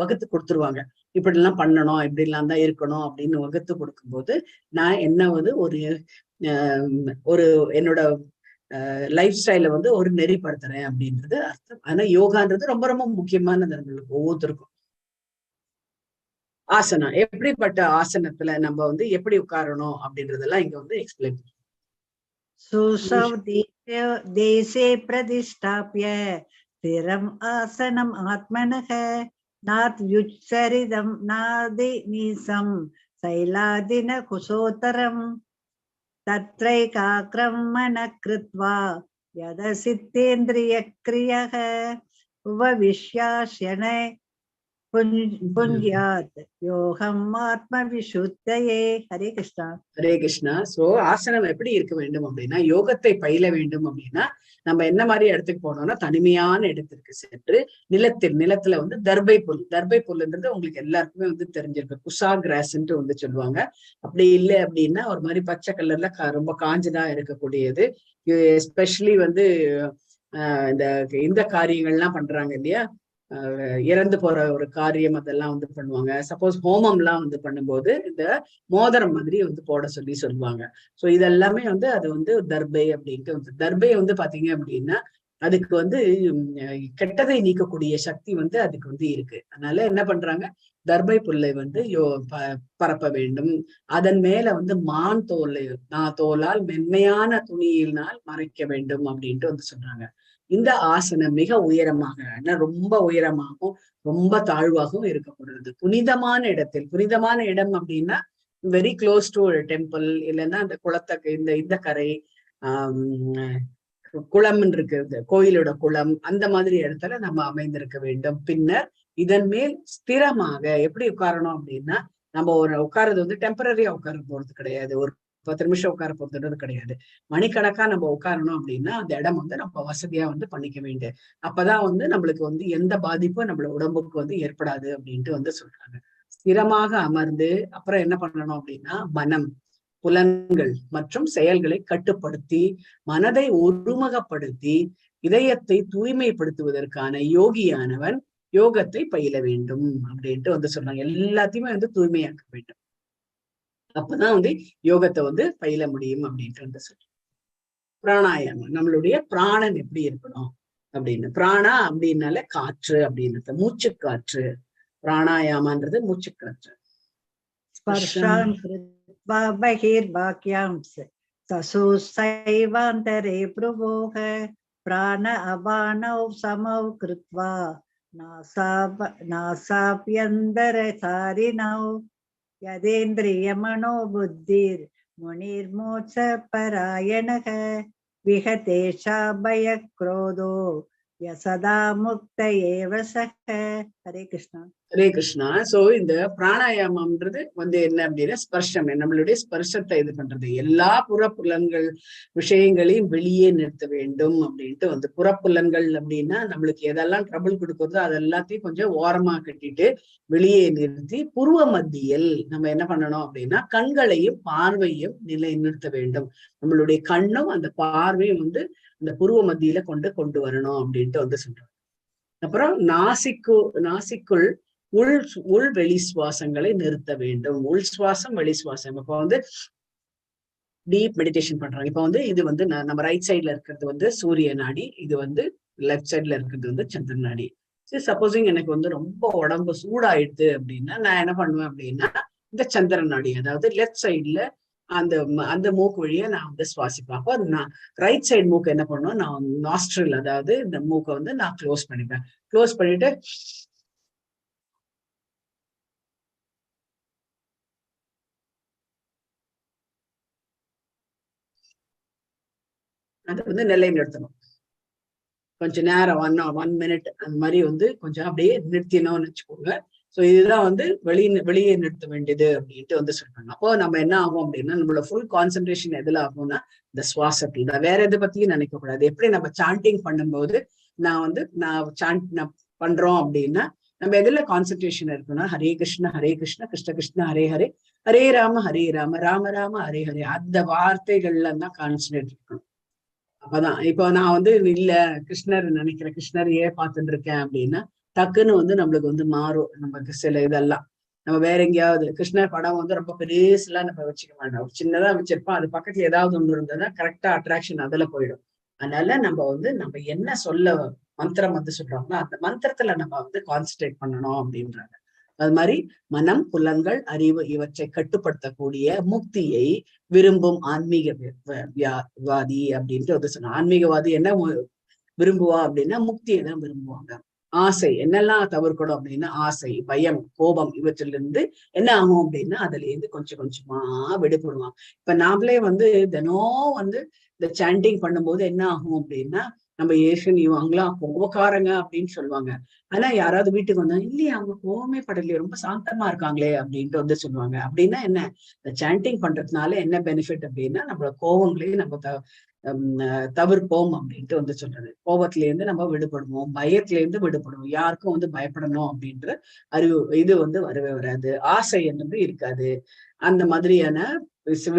வகுத்து கொடுத்துருவாங்க. இப்படி எல்லாம் பண்ணணும், இப்படி எல்லாம் தான் இருக்கணும் அப்படின்னு வகுத்து கொடுக்கும்போது நான் என்ன வந்து ஒரு என்னோட லைஃப் ஸ்டைல வந்து ஒரு நெறிப்படுத்துறேன் அப்படின்றது அர்த்தம். ஆனா யோகான்றது ரொம்ப ரொம்ப முக்கியமானது நம்மளுக்கு ஒவ்வொருத்தருக்கும். ஆசனம் எப்படிப்பட்ட ஆசனத்துல நம்ம வந்து எப்படி உட்காரணும் அப்படின்றதெல்லாம் இங்க வந்து எக்ஸ்பிளைன் सुसव देशे प्रतिष्ठाप्य स्थिरम् आसनम् आत्मनः नात्युच्चरितं नादिनीसं शैलादिन कुशोत्तरम् तत्रैकाग्रं मनः कृत्वा यदसितेन्द्रियक्रियः उपविश्याशने புஞ்சியாத் யோகம் ஆத்ம விசுத்தயே. ஹரே கிருஷ்ணா. ஹரே கிருஷ்ணா. சோ ஆசனம் எப்படி இருக்க வேண்டும் அப்படின்னா யோகத்தை பயில வேண்டும் அப்படின்னா நம்ம என்ன மாதிரி இடத்துக்கு போனோம்னா தனிமையான இடத்திற்கு சென்று நிலத்துல வந்து தர்பை புல்லுன்றது உங்களுக்கு எல்லாருக்குமே வந்து தெரிஞ்சிருக்கு. குசா கிராஸ்ன்ட்டு வந்து சொல்லுவாங்க. அப்படி இல்லை அப்படின்னா ஒரு மாதிரி பச்சை கலர்ல ரொம்ப காஞ்சதா இருக்கக்கூடியது. எஸ்பெஷலி வந்து இந்த காரியங்கள்லாம் பண்றாங்க இல்லையா, இறந்து போற ஒரு காரியம் அதெல்லாம் வந்து பண்ணுவாங்க. சப்போஸ் ஹோமம் எல்லாம் வந்து பண்ணும்போது இந்த மோதிரம் மாதிரி வந்து போட சொல்லுவாங்க. சோ இதெல்லாமே வந்து அது வந்து தர்பை அப்படின்ட்டு வந்து தர்பை வந்து பாத்தீங்க அப்படின்னா அதுக்கு வந்து கெட்டதை நீக்கக்கூடிய சக்தி வந்து அதுக்கு வந்து இருக்கு. அதனால என்ன பண்றாங்க, தர்பை புல்லை வந்து பரப்ப வேண்டும். அதன் மேல வந்து மான் தோலால் மென்மையான துணியினால் மறைக்க வேண்டும் அப்படின்ட்டு வந்து சொல்றாங்க. இந்த ஆசனம் மிக உயரமாக ரொம்ப உயரமாகவும் ரொம்ப தாழ்வாகவும் இருக்கக்கூடாது. புனிதமான இடம் அப்படின்னா வெரி க்ளோஸ் டு ஒரு டெம்பிள், இல்லைன்னா அந்த குளத்துக்கு இந்த கரை குளம் இருக்கு, கோயிலோட குளம், அந்த மாதிரி இடத்துல நம்ம அமைந்திருக்க வேண்டும். பின்னர் இதன் மேல் ஸ்திரமாக எப்படி உட்காரணும் அப்படின்னா நம்ம உட்கார்றது வந்து டெம்பரரியா உட்கார போறது கிடையாது. ஒரு 10 நிமிஷம் உட்கார போறது கிடையாது. மணிக்கணக்கா நம்ம உட்காரணும் அப்படின்னா அந்த இடம் வந்து நம்ம வசதியா வந்து பண்ணிக்க வேண்டும். அப்பதான் வந்து நம்மளுக்கு வந்து எந்த பாதிப்பும் நம்மளோட உடம்புக்கு வந்து ஏற்படாது அப்படின்ட்டு வந்து சொல்றாங்க. ஸ்திரமாக அமர்ந்து அப்புறம் என்ன பண்ணணும் அப்படின்னா மனம், புலன்கள் மற்றும் செயல்களை கட்டுப்படுத்தி மனதை ஒருமுகப்படுத்தி இதயத்தை தூய்மைப்படுத்துவதற்கான யோகியானவன் யோகத்தை பயில வேண்டும் அப்படின்ட்டு வந்து சொல்றாங்க. எல்லாத்தையுமே வந்து தூய்மையாக்க வேண்டும். அப்பதான் வந்து யோகத்தை வந்து பயில முடியும் அப்படின்ட்டு வந்து சொல்றோம். பிராணாயாமம், நம்மளுடைய பிராணன் எப்படி இருக்கணும் அப்படின்னு. பிராணா அப்படின்னால காற்று அப்படின்னு, மூச்சு காற்று. பிராணாயாமன்றது மூச்சு காற்று. ஸ்பர்ஷான் கிருத்வா பஹிர்வாக்யாம்ஸ் சசுசைவாந்தரே ப்ருவோஹ பிராண அபானௌ சமௌ கிருத்வா நாசாப்யந்தரசாரிணௌ யதேந்திரிய மனோ புத்திர் முனிர்மோட்ச பராயணக விஹதேஷா பய க்ரோதோ யசதா முக்த ஏவ சக. ஹரே கிருஷ்ணா. ஹரே கிருஷ்ணா. சோ இந்த பிராணாயாமம்ன்றது வந்து என்ன அப்படின்னா ஸ்பர்ஷம், நம்மளுடைய ஸ்பர்ஷத்தை இது பண்றது. எல்லா புறப்புலன்கள் விஷயங்களையும் வெளியே நிறுத்த வேண்டும் அப்படின்ட்டு வந்து புறப்புலன்கள் அப்படின்னா நம்மளுக்கு எதெல்லாம் ட்ரபிள் கொடுக்குறதோ அது எல்லாத்தையும் கொஞ்சம் ஓரமா கட்டிட்டு வெளியே நிறுத்தி புருவ மத்தியில் நம்ம என்ன பண்ணணும் அப்படின்னா கண்களையும் பார்வையும் நிறுத்த வேண்டும். நம்மளுடைய கண்ணும் அந்த பார்வையும் வந்து இந்த புருவ மத்தியில கொண்டு வரணும் அப்படின்ட்டு வந்து சொல்றோம். அப்புறம் நாசிக்குள் உள் வெளி சுவாசங்களை நிறுத்த வேண்டும். உள் சுவாசம் வெளி சுவாசம். இப்ப வந்து டீப் மெடிடேஷன் பண்றாங்க. இப்ப வந்து இது வந்து நம்ம ரைட் சைட்ல இருக்கிறது வந்து சூரிய நாடி, இது வந்து லெஃப்ட் சைட்ல இருக்கிறது வந்து சந்திர நாடி. சரி, சப்போஸிங் எனக்கு வந்து ரொம்ப உடம்பு சூடாயிடுது அப்படின்னா நான் என்ன பண்ணுவேன் அப்படின்னா இந்த சந்திர நாடி, அதாவது லெஃப்ட் சைட்ல அந்த அந்த மூக்கு வழியா நான் வந்து சுவாசிப்பேன். அப்போ நான் ரைட் சைடு மூக்கு என்ன பண்ணுவேன், நான் நாஸ்ட்ரில் அதாவது இந்த மூக்கை வந்து நான் க்ளோஸ் பண்ணிப்பேன். க்ளோஸ் பண்ணிட்டு அதை வந்து நிலைநிறுத்தணும். கொஞ்ச நேரம் 1 minute அந்த மாதிரி வந்து கொஞ்சம் அப்படியே நிறுத்தினோம்னு வச்சுக்கோங்க. சோ இதுதான் வந்து வெளியே நிறுத்த வேண்டியது அப்படின்ட்டு வந்து சொல்றாங்க. அப்போ நம்ம என்ன ஆகும் அப்படின்னா நம்மளோட ஃபுல் கான்சென்ட்ரேஷன் எதுல ஆகும்னா இந்த சுவாசத்துல தான். வேற எதை பத்தியும் நினைக்க கூடாது. எப்படி நம்ம சாண்டிங் பண்ணும்போது நான் பண்றோம் அப்படின்னா நம்ம எதுல கான்சென்ட்ரேஷன் இருக்குன்னா ஹரே கிருஷ்ண கிருஷ்ண கிருஷ்ண ஹரே ஹரே, ஹரே ராம ராம ராம ஹரே ஹரே, அந்த வார்த்தைகள்ல தான் கான்சென்ட்ரேட் இருக்கணும். அப்பதான் இப்போ நான் வந்து இல்ல கிருஷ்ணர் நினைக்கிறேன், கிருஷ்ணரையே பார்த்துட்டு இருக்கேன் அப்படின்னா டக்குன்னு வந்து நம்மளுக்கு வந்து மாறும். நமக்கு சில இதெல்லாம் நம்ம வேற எங்கேயாவது கிருஷ்ணர் படம் வந்து ரொம்ப பெருசுலாம் நம்ம வச்சுக்க மாட்டோம். சின்னதா வச்சிருப்போம். அது பக்கத்துல ஏதாவது ஒண்ணு இருந்ததுன்னா கரெக்டா அட்ராக்ஷன் அதுல போயிடும். அதனால நம்ம என்ன சொல்ல மந்திரம் வந்து சொல்றோம்னா அந்த மந்திரத்துல நம்ம வந்து கான்சென்ட்ரேட் பண்ணணும் அப்படின்றாங்க. அது மாதிரி மனம், புலன்கள், அறிவு இவற்றை கட்டுப்படுத்தக்கூடிய முக்தியை விரும்பும் ஆன்மீகவாதி அப்படின்ட்டு வந்து சொன்ன. ஆன்மீகவாதி என்ன விரும்புவா அப்படின்னா முக்தியை தான் விரும்புவாங்க. ஆசை என்னெல்லாம் தவிர்க்கணும் அப்படின்னா ஆசை, பயம், கோபம் இவற்றிலிருந்து என்ன ஆகும் அப்படின்னா அதுல இருந்து கொஞ்சம் கொஞ்சமா விடுபடுவாங்க. இப்ப நாமளே வந்து தினம் வந்து இந்த சாண்டிங் பண்ணும்போது என்ன ஆகும் அப்படின்னா நம்ம ஏஷன் இவங்களாம் கோபக்காரங்க அப்படின்னு சொல்லுவாங்க. ஆனா யாராவது வீட்டுக்கு வந்தா இல்லையா அவங்க கோவமே படலையே, ரொம்ப சாந்தமா இருக்காங்களே அப்படின்ட்டு வந்து சொல்லுவாங்க. அப்படின்னா என்ன, இந்த சாண்டிங் பண்றதுனால என்ன பெனிஃபிட் அப்படின்னா நம்மளோட கோவங்களையும் நம்ம தவிர்ப்போம் அப்படின்ட்டு வந்து சொல்றது. கோபத்துல இருந்து நம்ம விடுபடுவோம், பயத்துல இருந்து விடுபடுவோம், யாருக்கும் வந்து பயப்படணும் அப்படின்ற அறிவு இது வந்து வரவே வராது. ஆசை என்பது இருக்காது. அந்த மாதிரியான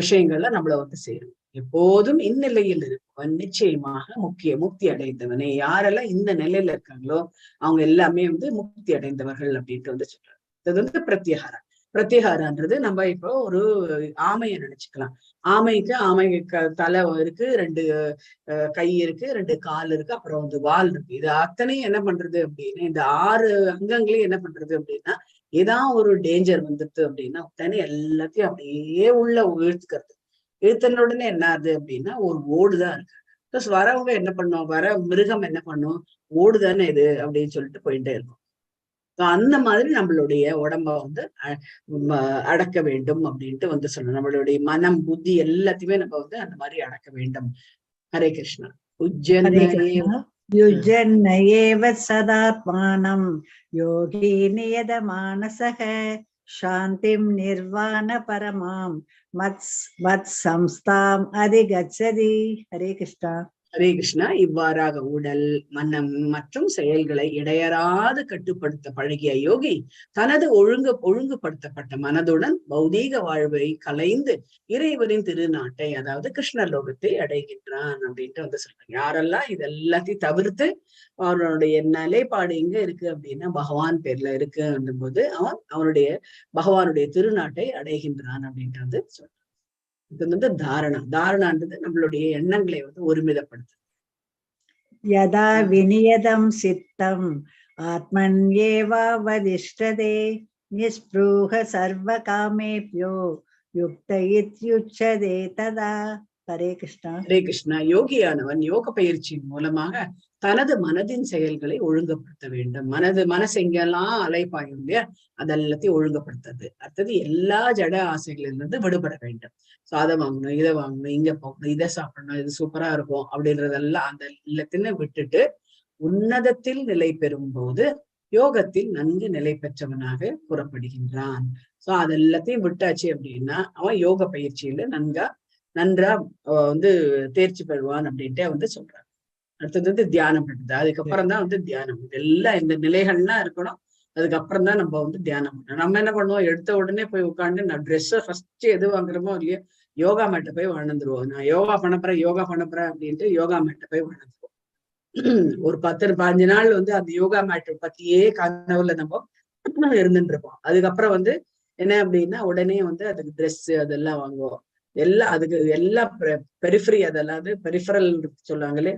விஷயங்கள்ல நம்மள வந்து சேரும். எப்போதும் இந்நிலையில் இருப்பவன் நிச்சயமாக முக்தி அடைந்தவனே. யாரெல்லாம் இந்த நிலையில இருக்காங்களோ அவங்க எல்லாமே வந்து முக்தி அடைந்தவர்கள் அப்படின்ட்டு வந்து சொல்றாங்க. இது வந்து பிரத்யேகாரன்றது நம்ம இப்போ ஒரு ஆமையை நினைச்சுக்கலாம். ஆமைக்கு தலை இருக்கு, 2 கை இருக்கு, 2 கால் இருக்கு, அப்புறம் வந்து வால் இருக்கு. இது அத்தனையும் என்ன பண்றது அப்படின்னா இந்த 6 அங்கங்களையும் என்ன பண்றது அப்படின்னா ஏதாவது ஒரு டேஞ்சர் வந்துட்டு அப்படின்னா உடனே எல்லாத்தையும் அப்படியே உள்ள இழுத்தன உடனே என்ன ஆகுது அப்படின்னா ஒரு ஓடுதான் இருக்கு. பிளஸ் வரவங்க என்ன பண்ணும், வர மிருகம் என்ன பண்ணும், ஓடுதானே இது அப்படின்னு சொல்லிட்டு போயிட்டே இருக்கும். அந்த மாதிரி நம்மளுடைய உடம்ப வந்து அடக்க வேண்டும் அப்படின்ட்டு வந்து சொல்லணும். நம்மளுடைய மனம், புத்தி எல்லாத்தையுமே நம்ம வந்து அந்த மாதிரி அடக்க வேண்டும். ஹரே கிருஷ்ணா. யுஜ்ஜன்னயேவ சதாத்மானம் யோகி நியத மானசக சாந்திம் நிர்வாண பரமாம் மத் சம்ஸ்தாம் அதிகச்சதி. ஹரே கிருஷ்ணா. ஹரே கிருஷ்ணா. இவ்வாறாக உடல், மனம் மற்றும் செயல்களை இடையறாது கட்டுப்படுத்த பழகிய யோகி தனது ஒழுங்குபடுத்தப்பட்ட மனதுடன் பௌதீக வாழ்வை கலைந்து இறைவனின் திருநாட்டை அதாவது கிருஷ்ணர் லோகத்தை அடைகின்றான் அப்படின்ட்டு வந்து சொல்றாங்க. யாரெல்லாம் இதெல்லாத்தையும் தவிர்த்து அவனுடைய நிலைப்பாடு எங்க இருக்கு அப்படின்னா பகவான் பேர்ல இருக்குன்ற போது அவனுடைய பகவானுடைய திருநாட்டை அடைகின்றான் அப்படின்ட்டு வந்து சொல்றான். இது வந்து தாரணான்றது நம்மளுடைய எண்ணங்களை வந்து ஒருமிதப்படுத்து. யதா விநியதம் சித்தம் ஆத்மன்யேவா வதிஷ்டதே நிஸ்ப்ரூஹ சர்வ காமேப்யோ யுக்த இத்யுச்சதே ததா. ஹரே கிருஷ்ணா. ஹரே கிருஷ்ணா. யோகியானவன் யோக பயிற்சியின் மூலமாக தனது மனதின் செயல்களை ஒழுங்குபடுத்த வேண்டும். மனசு எங்கெல்லாம் அலைப்பாயும் இல்லையா அதெல்லாத்தையும் ஒழுங்குபடுத்துறது. அடுத்தது எல்லா ஜட ஆசைகளிலிருந்து விடுபட வேண்டும். அதை வாங்கணும், இதை வாங்கணும், இங்க போகணும், இதை சாப்பிடணும், இது சூப்பரா இருக்கும் அப்படின்றதெல்லாம் அந்த எல்லாத்தையும் விட்டுட்டு உன்னதத்தில் நிலை பெறும் போது யோகத்தில் நன்கு நிலை பெற்றவனாக கூறப்படுகின்றான். சோ அது எல்லாத்தையும் விட்டாச்சு அப்படின்னா அவன் யோக பயிற்சியில நன்றா வந்து தேர்ச்சி பெறுவான் அப்படின்ட்டு வந்து சொல்றான். அடுத்தது வந்து தியானம் பண்றது. அதுக்கப்புறம் தான் வந்து தியானம். இதெல்லாம் இந்த நிலைகள்லாம் இருக்கணும். அதுக்கப்புறம் தான் நம்ம வந்து தியானம் பண்ணணும். நம்ம என்ன பண்ணுவோம், எடுத்த உடனே போய் உட்காந்து நான் ட்ரெஸ்ஸை ஃபர்ஸ்ட் எது வாங்குறோமோ இல்லையோ யோகா மேட்டை போய் வாழ்ந்துருவோம். நான் யோகா பண்ண போறேன் அப்படின்ட்டு யோகா மேட்டை போய் வாழ்ந்துருவோம். ஒரு 10-15 நாள் வந்து அந்த யோகா மேட்டை பத்தியே கனவுல நம்ம இருந்துட்டு இருப்போம். அதுக்கப்புறம் வந்து என்ன அப்படின்னா உடனே வந்து அதுக்கு ட்ரெஸ் அதெல்லாம் வாங்குவோம். எல்லாம் அதுக்கு எல்லாம் பெரிஃபரி அதெல்லாம் பெரிஃபரல் சொல்லுவாங்களே,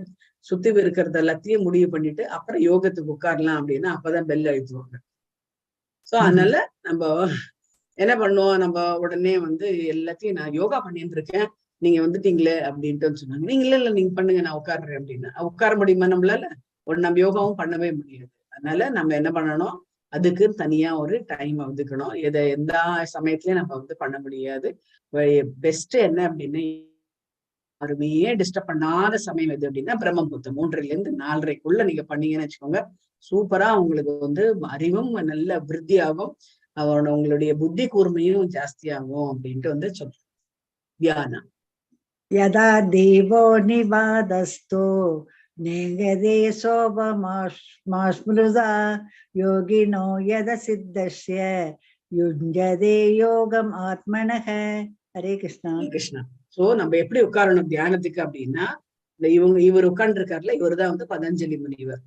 சுத்தி இருக்கிறது எல்லாத்தையும் முடிவு பண்ணிட்டு அப்புறம் யோகத்துக்கு உட்காரலாம் அப்படின்னா அப்பதான் பெல் அழுத்துவாங்க. சோ அதனால நம்ம என்ன பண்ணுவோம், நம்ம உடனே வந்து எல்லாத்தையும் நான் யோகா பண்ணிட்டு இருக்கேன், நீங்க வந்துட்டீங்களே அப்படின்ட்டு சொன்னாங்க. நீங்க இல்ல நீங்க பண்ணுங்க நான் உட்காடுறேன் அப்படின்னா உட்கார முடியுமா நம்மளால? நம்ம யோகாவும் பண்ணவே முடியாது. அதனால நம்ம என்ன பண்ணணும், அதுக்கு தனியா ஒரு டைம் ஒதுக்கணும். எந்த சமயத்திலயும் நம்ம வந்து பண்ண முடியாது. பெஸ்ட் என்ன அப்படின்னா யாருமே டிஸ்டர்ப் பண்ணாத சமயம் எது அப்படின்னா பிரம்ம முகூர்த்தம் 3லிருந்து 4:30க்குள்ள நீங்க பண்ணீங்கன்னு வச்சுக்கோங்க. சூப்பரா உங்களுக்கு வந்து அறிவும் நல்ல விருத்தியாகும், உங்களுடைய புத்தி கூர்மையும் ஜாஸ்தியாகும் அப்படின்ட்டு வந்து சொல்றோம். தியானம் யதா தேவோ நிவாதஸ்தோ நேகதே சோபமாஸ்மிருதா யோகினோ யத சித்தஸ்ய யுஞ்சதே யோகம் ஆத்மனஹ. ஹரே கிருஷ்ணா. கிருஷ்ணா. சோ நம்ம எப்படி உட்காரணும் தியானத்துக்கு அப்படின்னா, இவர் உட்கார்ந்து இருக்காருல, இவர் தான் வந்து பதஞ்சலி முனிவர்.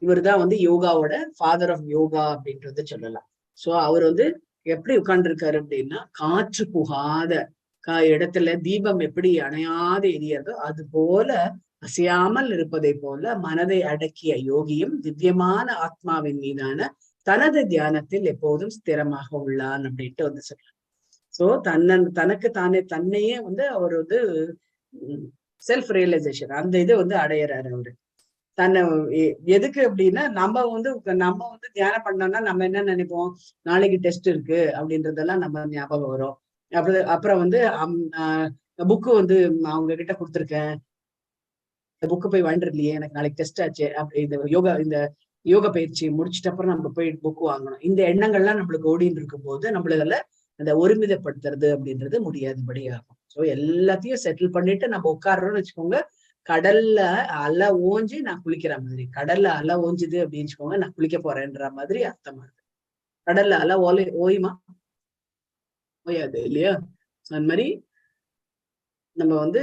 இவர் தான் வந்து யோகாவோட ஃபாதர் ஆஃப் யோகா அப்படின்றது சொல்லலாம். சோ அவர் வந்து எப்படி உட்கார்ந்து இருக்காரு அப்படின்னா, காற்று புகாத இடத்துல தீபம் எப்படி அணையாது எரியதோ அது போல அசையாமல் இருப்பதை போல மனதை அடக்கிய யோகியும் திவ்யமான ஆத்மாவின் மீதான தனது தியானத்தில் எப்போதும் ஸ்திரமாக உள்ளான் அப்படின்ட்டு வந்து சொல்றாங்க. சோ தனக்கு தன்னையே வந்து அவர் வந்து செல்ஃப் ரியலைசேஷன் அந்த இது வந்து அடையிறாரு அவரு. தன்னை எதுக்கு அப்படின்னா நம்ம வந்து தியானம் பண்ணோம்னா நம்ம என்ன நினைப்போம், நாளைக்கு டெஸ்ட் இருக்கு அப்படின்றதெல்லாம் நம்ம ஞாபகம் வரும். அப்புறம் வந்து புக்கு வந்து அவங்க கிட்ட கொடுத்துருக்கேன், இந்த புக்கு போய் வாங்கிருலையே, எனக்கு நாளைக்கு டெஸ்ட் ஆச்சு அப்படி இந்த யோக பயிற்சி முடிச்சிட்ட அப்புறம் நம்ம போய் புக்கு வாங்கணும். இந்த எண்ணங்கள்லாம் நம்மளுக்கு ஓடின்னு இருக்கும் போது நம்மளால அந்த ஒருமிதப்படுத்துறது அப்படின்றது முடியாதபடி ஆகும். ஸோ எல்லாத்தையும் செட்டில் பண்ணிட்டு நம்ம உட்காடுறோம்னு வச்சுக்கோங்க, கடல்ல அலை ஓஞ்சி நான் குளிக்கிற மாதிரி, கடல்ல அலை ஓஞ்சுது அப்படின்னு வச்சுக்கோங்க நான் குளிக்க போறேன்ற மாதிரி அர்த்தமா இருக்கு. கடல்ல அலை ஓயுமா? ஓயாது இல்லையா? அந்த மாதிரி நம்ம வந்து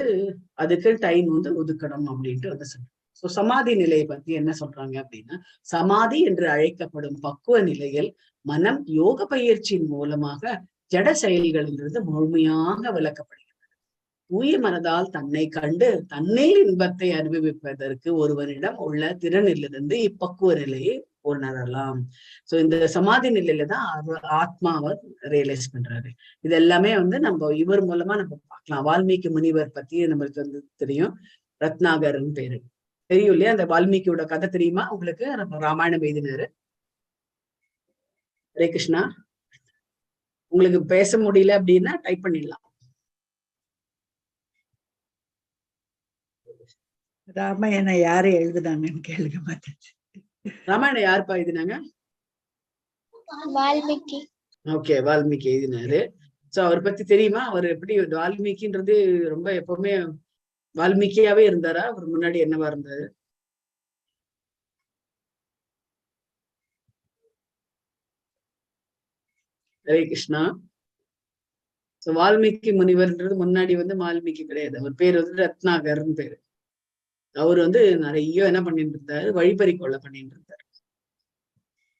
அதுக்கு டைம் வந்து ஒதுக்கணும் அப்படின்ட்டு வந்து சொல்றோம். சோ சமாதி நிலையை பத்தி என்ன சொல்றாங்க அப்படின்னா, சமாதி என்று அழைக்கப்படும் பக்குவ நிலையில் மனம் யோக பயிற்சியின் மூலமாக ஜட செயல்களிலிருந்து முழுமையாக விளக்கப்படுகிறது. தூய மனதால் தன்னை கண்டு தன்னில் இன்பத்தை அனுபவிப்பதற்கு ஒருவனிடம் உள்ள திறனிலிருந்து இப்பக்குவ நிலையை உணரலாம். சோ இந்த சமாதி நிலையில தான் ஆத்மாவை ரியலைஸ் பண்றாரு. இது எல்லாமே வந்து நம்ம இவர் மூலமா நம்ம பார்க்கலாம். வால்மீகி முனிவர் பத்தி நம்மளுக்கு வந்து தெரியும், ரத்னாகர்ன்னு பேரு தெரியும் இல்லையா? அந்த வால்மீகியோட கதை தெரியுமா உங்களுக்கு? நம்ம ராமாயணம் எழுதினாரு. ஹரே கிருஷ்ணா. உங்களுக்கு பேச முடியல அப்படின்னா டைப் பண்ணிடலாம். ராமாயணம் யாரு எழுதுனாங்கன்னு கேளுங்க மாட்டேன். ராமாயணம் யாருப்பா எழுதினாங்க? வால்மீகி. ஓகே, வால்மீகி எழுதினாரு. சோ அவர் பத்தி தெரியுமா? அவர் எப்படி வால்மீகின்றது ரொம்ப எப்பவுமே வால்மீகியாவே இருந்தாரா? அவர் முன்னாடி என்னவா இருந்தாரு? ஹரே கிருஷ்ணா. சோ வால்மீகி முனிவர்ன்றது முன்னாடி வந்து வால்மீகி கிடையாது. அவர் பேர் வந்து ரத்னாகர்ன்னு பேரு. அவர் வந்து நிறைய என்ன பண்ணிட்டு இருந்தாரு, வழிப்பறி கொள்ளை பண்ணிட்டு இருந்தாரு.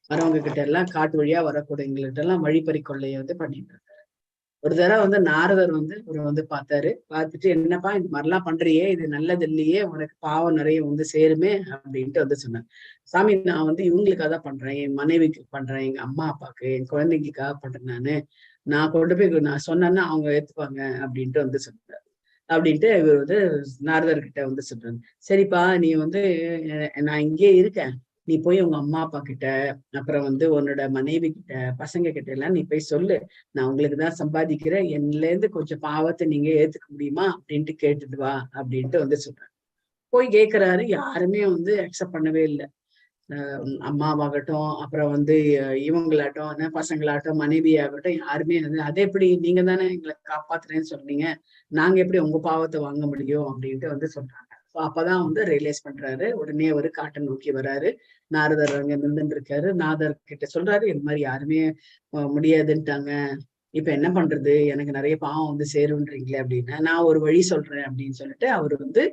வரவங்க கிட்ட எல்லாம் காட்டு வழியா வரக்கூடியவங்ககிட்ட எல்லாம் வழிப்பறி கொள்ளைய வந்து பண்ணிட்டு இருந்தாரு. ஒரு தடவை வந்து நாரதர் வந்து இவர் வந்து பார்த்தாரு. பார்த்துட்டு, என்னப்பா இந்த மாதிரிலாம் பண்றியே, இது நல்லது இல்லையே, உனக்கு பாவம் நிறைய வந்து சேருமே அப்படின்ட்டு வந்து சொன்னார். சாமி, நான் வந்து இவங்களுக்காக தான் பண்றேன், என் மனைவிக்கு பண்றேன், எங்க அம்மா அப்பாவுக்கு, என் குழந்தைங்களுக்காக பண்றேன். நான் கொண்டு போய் நான் சொன்னேன்னா அவங்க ஏத்துப்பாங்க அப்படின்ட்டு வந்து சொன்னார். அப்படின்ட்டு இவர் வந்து நாரதர்கிட்ட வந்து சொல்றாரு. சரிப்பா, நீ வந்து நான் இங்கே இருக்கேன், நீ போய் உங்க அம்மா அப்பா கிட்ட, அப்புறம் வந்து உன்னோட மனைவி கிட்ட, பசங்க கிட்ட எல்லாம் நீ போய் சொல்லு, நான் உங்களுக்கு தான் சம்பாதிக்கிறேன், என்னல இருந்து கொஞ்சம் பாவத்தை நீங்க ஏத்துக்க முடியுமா அப்படின்ட்டு கேட்டுட்டு வா அப்படின்ட்டு வந்து சொல்றாரு. போய் கேட்கிறாரு, யாருமே வந்து அக்செப்ட் பண்ணவே இல்லை. அம்மாவாகட்டும், அப்புறம் வந்து இவங்களாகட்டும், பசங்களாகட்டும், மனைவியாகட்டும், யாருமே வந்து அதை எப்படி நீங்க தானே எங்களை காப்பாத்துறேன்னு சொன்னீங்க, நாங்க எப்படி உங்க பாவத்தை வாங்க முடியும் அப்படின்ட்டு வந்து சொல்றாங்க. அப்பதான் வந்து ரியலைஸ் பண்றாரு. உடனே அவரு காட்டை நோக்கி வர்றாரு. நாரதர் அங்க நின்றுட்டு இருக்காரு. நாரதர் கிட்ட சொல்றாரு, இது மாதிரி யாருமே முடியாதுன்ட்டாங்க, இப்ப என்ன பண்றது, எனக்கு நிறைய பாவம் வந்து சேருன்றீங்களே அப்படின்னு. நான் ஒரு வழி சொல்றேன் அப்படின்னு சொல்லிட்டு அவரு வந்து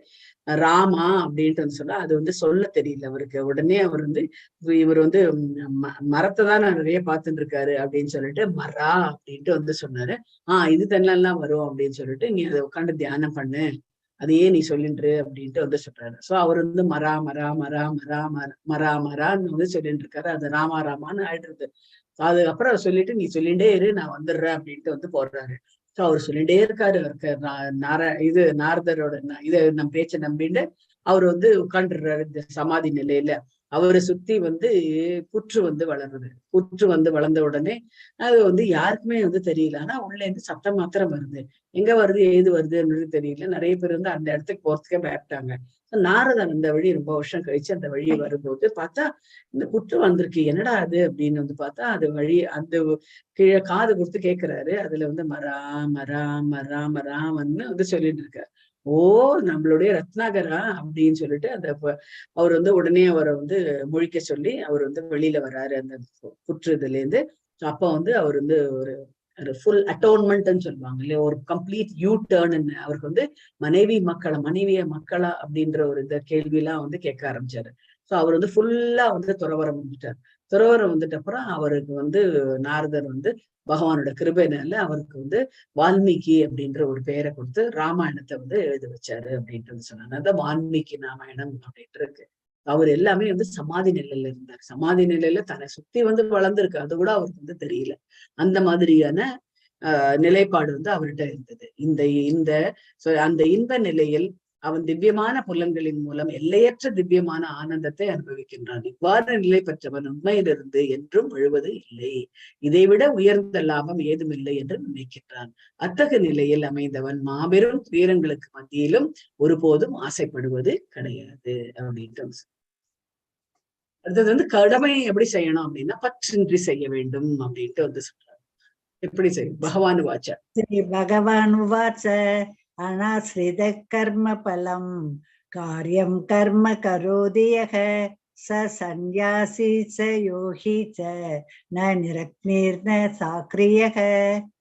ராமா அப்படின்ட்டு வந்து சொல்ல, அது வந்து சொல்ல தெரியல அவருக்கு. உடனே அவர் வந்து இவர் வந்து மரத்தை தான் நான் நிறைய பார்த்துட்டு இருக்காரு அப்படின்னு சொல்லிட்டு மரா அப்படின்ட்டு வந்து சொன்னாரு. இது தன்னெல்லாம் வரும் அப்படின்னு சொல்லிட்டு, நீ அதை உட்காந்து தியானம் பண்ணு, அதையே நீ சொல்லின்று அப்படின்ட்டு வந்து சொல்றாரு. சோ அவர் வந்து மரா மரா மரா மரா மரா மரான்னு வந்து சொல்லிட்டு இருக்காரு. அது ராமா ராமான்னு ஆயிடுறது. அதுக்கப்புறம் சொல்லிட்டு, நீ சொல்லிட்டே இரு, நான் வந்துடுறேன் அப்படின்ட்டு வந்து போடுறாரு. சோ அவர் சொல்லிட்டே இருக்காரு. இது நாரதரோட இத நம் பேச்சை நம்பிட்டு அவர் வந்து உட்காந்துடுறாரு இந்த சமாதி நிலையில. அவரை சுத்தி வந்து புற்று வந்து வளருது. புற்று வந்து வளர்ந்த உடனே அது வந்து யாருக்குமே வந்து தெரியல. ஆனா உள்ள இருந்து சத்தம் மாத்திரம் வருது. எங்க வருது, ஏது வருதுன்றது தெரியல. நிறைய பேர் வந்து அந்த இடத்துக்கு போறதுக்கே பயப்பட்டாங்க. நாரதன் அந்த வழி ரொம்ப வருஷம் கழிச்சு அந்த வழி வரும்போது பார்த்தா இந்த புற்று வந்திருக்கு, என்னடா அது அப்படின்னு வந்து பார்த்தா அது வழி அந்த கீழே காது கொடுத்து கேட்கிறாரு. அதுல வந்து மரா மரா மரா மரா வந்து சொல்லிட்டு இருக்காரு. ஓ, நம்மளுடைய ரத்னாகரா அப்படின்னு சொல்லிட்டு அந்த அவர் வந்து உடனே அவரை வந்து முழிக்க சொல்லி அவர் வந்து வெளியில வர்றாரு அந்த புற்றுதுல இருந்து. அப்ப வந்து அவர் வந்து ஒரு ஃபுல் அட்டோன்மெண்ட்னு சொல்லுவாங்க இல்லையா, ஒரு கம்ப்ளீட் யூ டேர்ன். அவருக்கு வந்து மனைவிய மக்களா அப்படின்ற ஒரு இந்த கேள்வி எல்லாம் வந்து கேட்க ஆரம்பிச்சாரு. சோ அவர் வந்து ஃபுல்லா வந்து துறவரம் வந்துட்டார். துறவரம் வந்துட்ட அப்புறம் அவருக்கு வந்து நாரதர் வந்து பகவானோட கிருபையினால அவருக்கு வந்து வால்மீகி அப்படின்ற ஒரு பெயரை கொடுத்து ராமாயணத்தை வந்து எழுதி வச்சாரு அப்படின்ட்டு சொன்னாங்க. அதான் வால்மீகி ராமாயணம் அப்படின்ட்டு இருக்கு. அவர் எல்லாமே வந்து சமாதி நிலையில இருந்தார். சமாதி நிலையில தன்னை சுத்தி வந்து வளர்ந்துருக்கு, அது கூட அவருக்கு வந்து தெரியல. அந்த மாதிரியான நிலைப்பாடு வந்து அவர்கிட்ட இருந்தது. இந்த இந்த அந்த இன்ப நிலையில் அவன் திவ்யமான புலன்களின் மூலம் எல்லையற்ற திவ்யமான ஆனந்தத்தை அனுபவிக்கின்றான். இவ்வாறு நிலை பெற்றவன் உண்மையிலிருந்து என்றும் விழுவது இல்லை. இதைவிட உயர்ந்த லாபம் ஏதுமில்லை என்று நினைக்கின்றான். அத்தகைய நிலையில் அமைந்தவன் மாபெரும் துயரங்களுக்கு மத்தியிலும் ஒருபோதும் ஆசைப்படுவது கிடையாது அப்படின்ட்டு. அடுத்தது வந்து கடமை எப்படி செய்யணும் அப்படின்னா, பற்றின்றி செய்ய வேண்டும் அப்படின்ட்டு வந்து சொல்றாரு. எப்படி செய்யும்? பகவான் வாச்ச ஸ்ரீ பகவான் உவாச்ச அநாஸ்ரித கர்ம பலம் காரியம் கர்ம கரோதி யக ச சந்நியாசி ச யோகி ச ந நிரக்னிர்ன சாக்ரியக.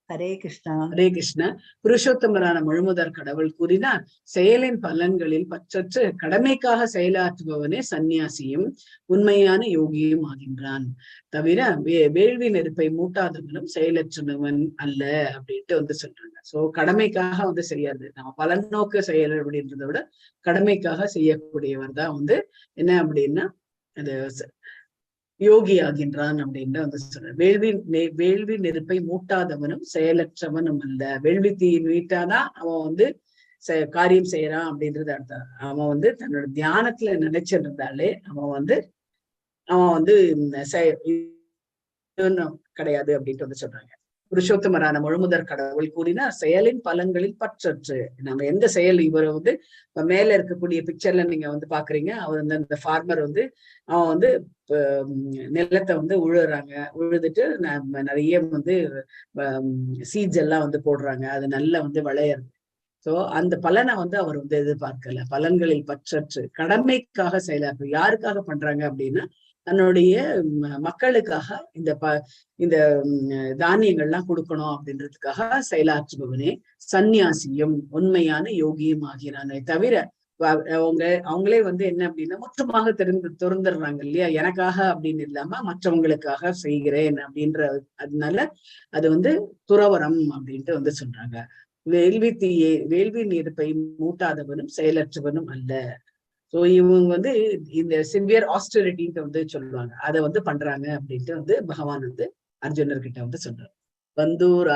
ஹரே கிருஷ்ணா. ஹரே கிருஷ்ணா. புருஷோத்தமரான முழுமுதற் கடவுள் கூறினார், செயலின் பலன்களில் பற்றற்று கடமைக்காக செயலாற்றுபவனே சந்நியாசியும் உண்மையான யோகியும் ஆகின்றான். தவிர வேள்வி நெருப்பை மூட்டாதவனும் செயலற்றவன் அல்ல அப்படின்ட்டு வந்து சொல்றாங்க. சோ கடமைக்காக வந்து செய்யாது, நம்ம பலநோக்கு செயல் அப்படின்றத விட கடமைக்காக செய்யக்கூடியவர் தான் வந்து என்ன அப்படின்னா அது யோகி ஆகின்றான் அப்படின்னு வந்து சொல்றேன். வேள்வி நெருப்பை மூட்டாதவனும் செயலற்றவனும் அல்ல. வேள்வி தீயின் வீட்டாதான் அவன் வந்து காரியம் செய்யறான் அப்படின்றது அர்த்தம். அவன் வந்து தன்னோட தியானத்துல நினைச்சிருந்தாலே அவன் வந்து கிடையாது அப்படின்ட்டு வந்து சொல்றாங்க. புருஷோத்தமரான முழுமுதற் கடவுள் கூறினா செயலின் பலன்களில் பற்றற்று. நம்ம எந்த செயல், இவர் வந்து மேல இருக்கக்கூடிய பிக்சர்ல நீங்க வந்து பாக்குறீங்க, அவர் வந்து அந்த ஃபார்மர் வந்து அவன் வந்து நிலத்தை வந்து உழுதுட்டு நிறைய வந்து சீட்ஸ் எல்லாம் வந்து போடுறாங்க, அது நல்லா வந்து விளையிறது. சோ அந்த பலனை வந்து அவர் வந்து எதிர்பார்க்கல. பலன்களில் பற்றற்று கடமைக்காக செயலாற்று. யாருக்காக பண்றாங்க அப்படின்னா தன்னுடைய மக்களுக்காக இந்த தானியங்கள்லாம் கொடுக்கணும் அப்படின்றதுக்காக செயலாற்றுபவனே சந்நியாசியும் உண்மையான யோகியும் ஆகிறானே தவிர அவங்களே வந்து என்ன அப்படின்னா மொத்தமாக திறந்துடுறாங்க இல்லையா, எனக்காக அப்படின்னு இல்லாம மற்றவங்களுக்காக செய்கிறேன் அப்படின்ற. அதனால அது வந்து துறவரம் அப்படின்ட்டு வந்து சொல்றாங்க. வேள்வி நெருப்பை மூட்டாதவனும் செயலற்றவனும் அல்ல. சோ இவங்க வந்து இந்த சிவியர் ஆஸ்டரிட்டின்னு வந்து சொல்லுவாங்க, அதை வந்து பண்றாங்க அப்படின்ட்டு வந்து பகவான் வந்து அர்ஜுனர்கிட்ட வந்து சொல்றாரு. பந்தூர்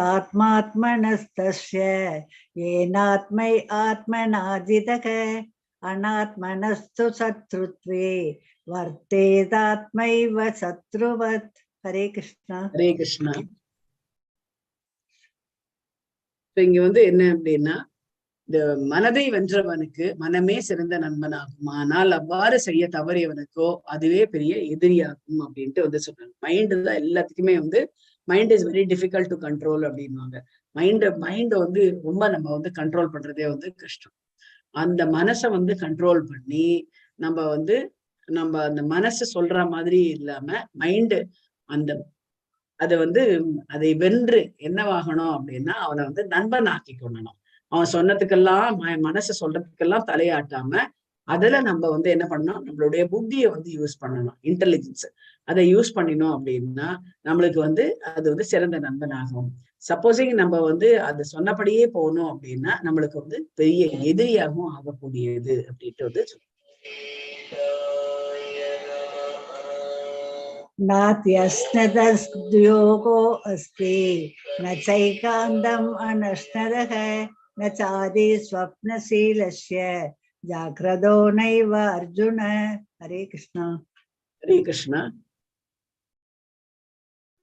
ஆத்மாத்மனஸ்தஸ்ய ஏனாத்மை ஆத்மனாஜிதக அநாத்மனஸ்து சத்ருத்வே வர்த்தேதாத்மைவ சத்ருவத். ஹரே கிருஷ்ணா. ஹரே கிருஷ்ணா. இங்க வந்து என்ன அப்படின்னா இந்த மனதை வென்றவனுக்கு மனமே சிறந்த நண்பனாகும், ஆனால் அவ்வாறு செய்ய தவறியவனுக்கோ அதுவே பெரிய எதிரியாகும் அப்படின்ட்டு வந்து சொல்றாங்க. மைண்டு தான் எல்லாத்துக்குமே வந்து mind is very difficult to control அப்படின்வாங்க. மைண்ட் வந்து ரொம்ப நம்ம வந்து கண்ட்ரோல் பண்றதே வந்து கஷ்டம். அந்த மனசை வந்து கண்ட்ரோல் பண்ணி நம்ம அந்த மனசு சொல்ற மாதிரி இல்லாம மைண்டு அந்த அதை வந்து அதை வென்று என்னவாகணும் அப்படின்னா அவனை வந்து நண்பன் ஆக்கி கொள்ளணும். அவன் சொன்னதுக்கெல்லாம் மனசு சொல்றதுக்கெல்லாம் தலையாட்டாம அதுல நம்ம வந்து என்ன பண்ணணும், நம்மளுடைய புத்தியை வந்து யூஸ் பண்ணணும், இன்டெலிஜென்ஸ் அதை யூஸ் பண்ணினோம் அப்படின்னா நம்மளுக்கு வந்து அது வந்து சிறந்த நண்பன் ஆகும். சப்போஸிங் நம்ம வந்து அது சொன்னபடியே போகணும் அப்படின்னா நம்மளுக்கு வந்து பெரிய எதிரியாகவும் ஆகக்கூடியது அப்படின்ட்டு வந்து नात्यस्नदस्योगो अस्ति न चैकान्तम् अनश्नदः न चादि स्वप्नशीलस्य जाग्रतो नैव अर्जुन. हरे कृष्णा. ஹரே கிருஷ்ணா.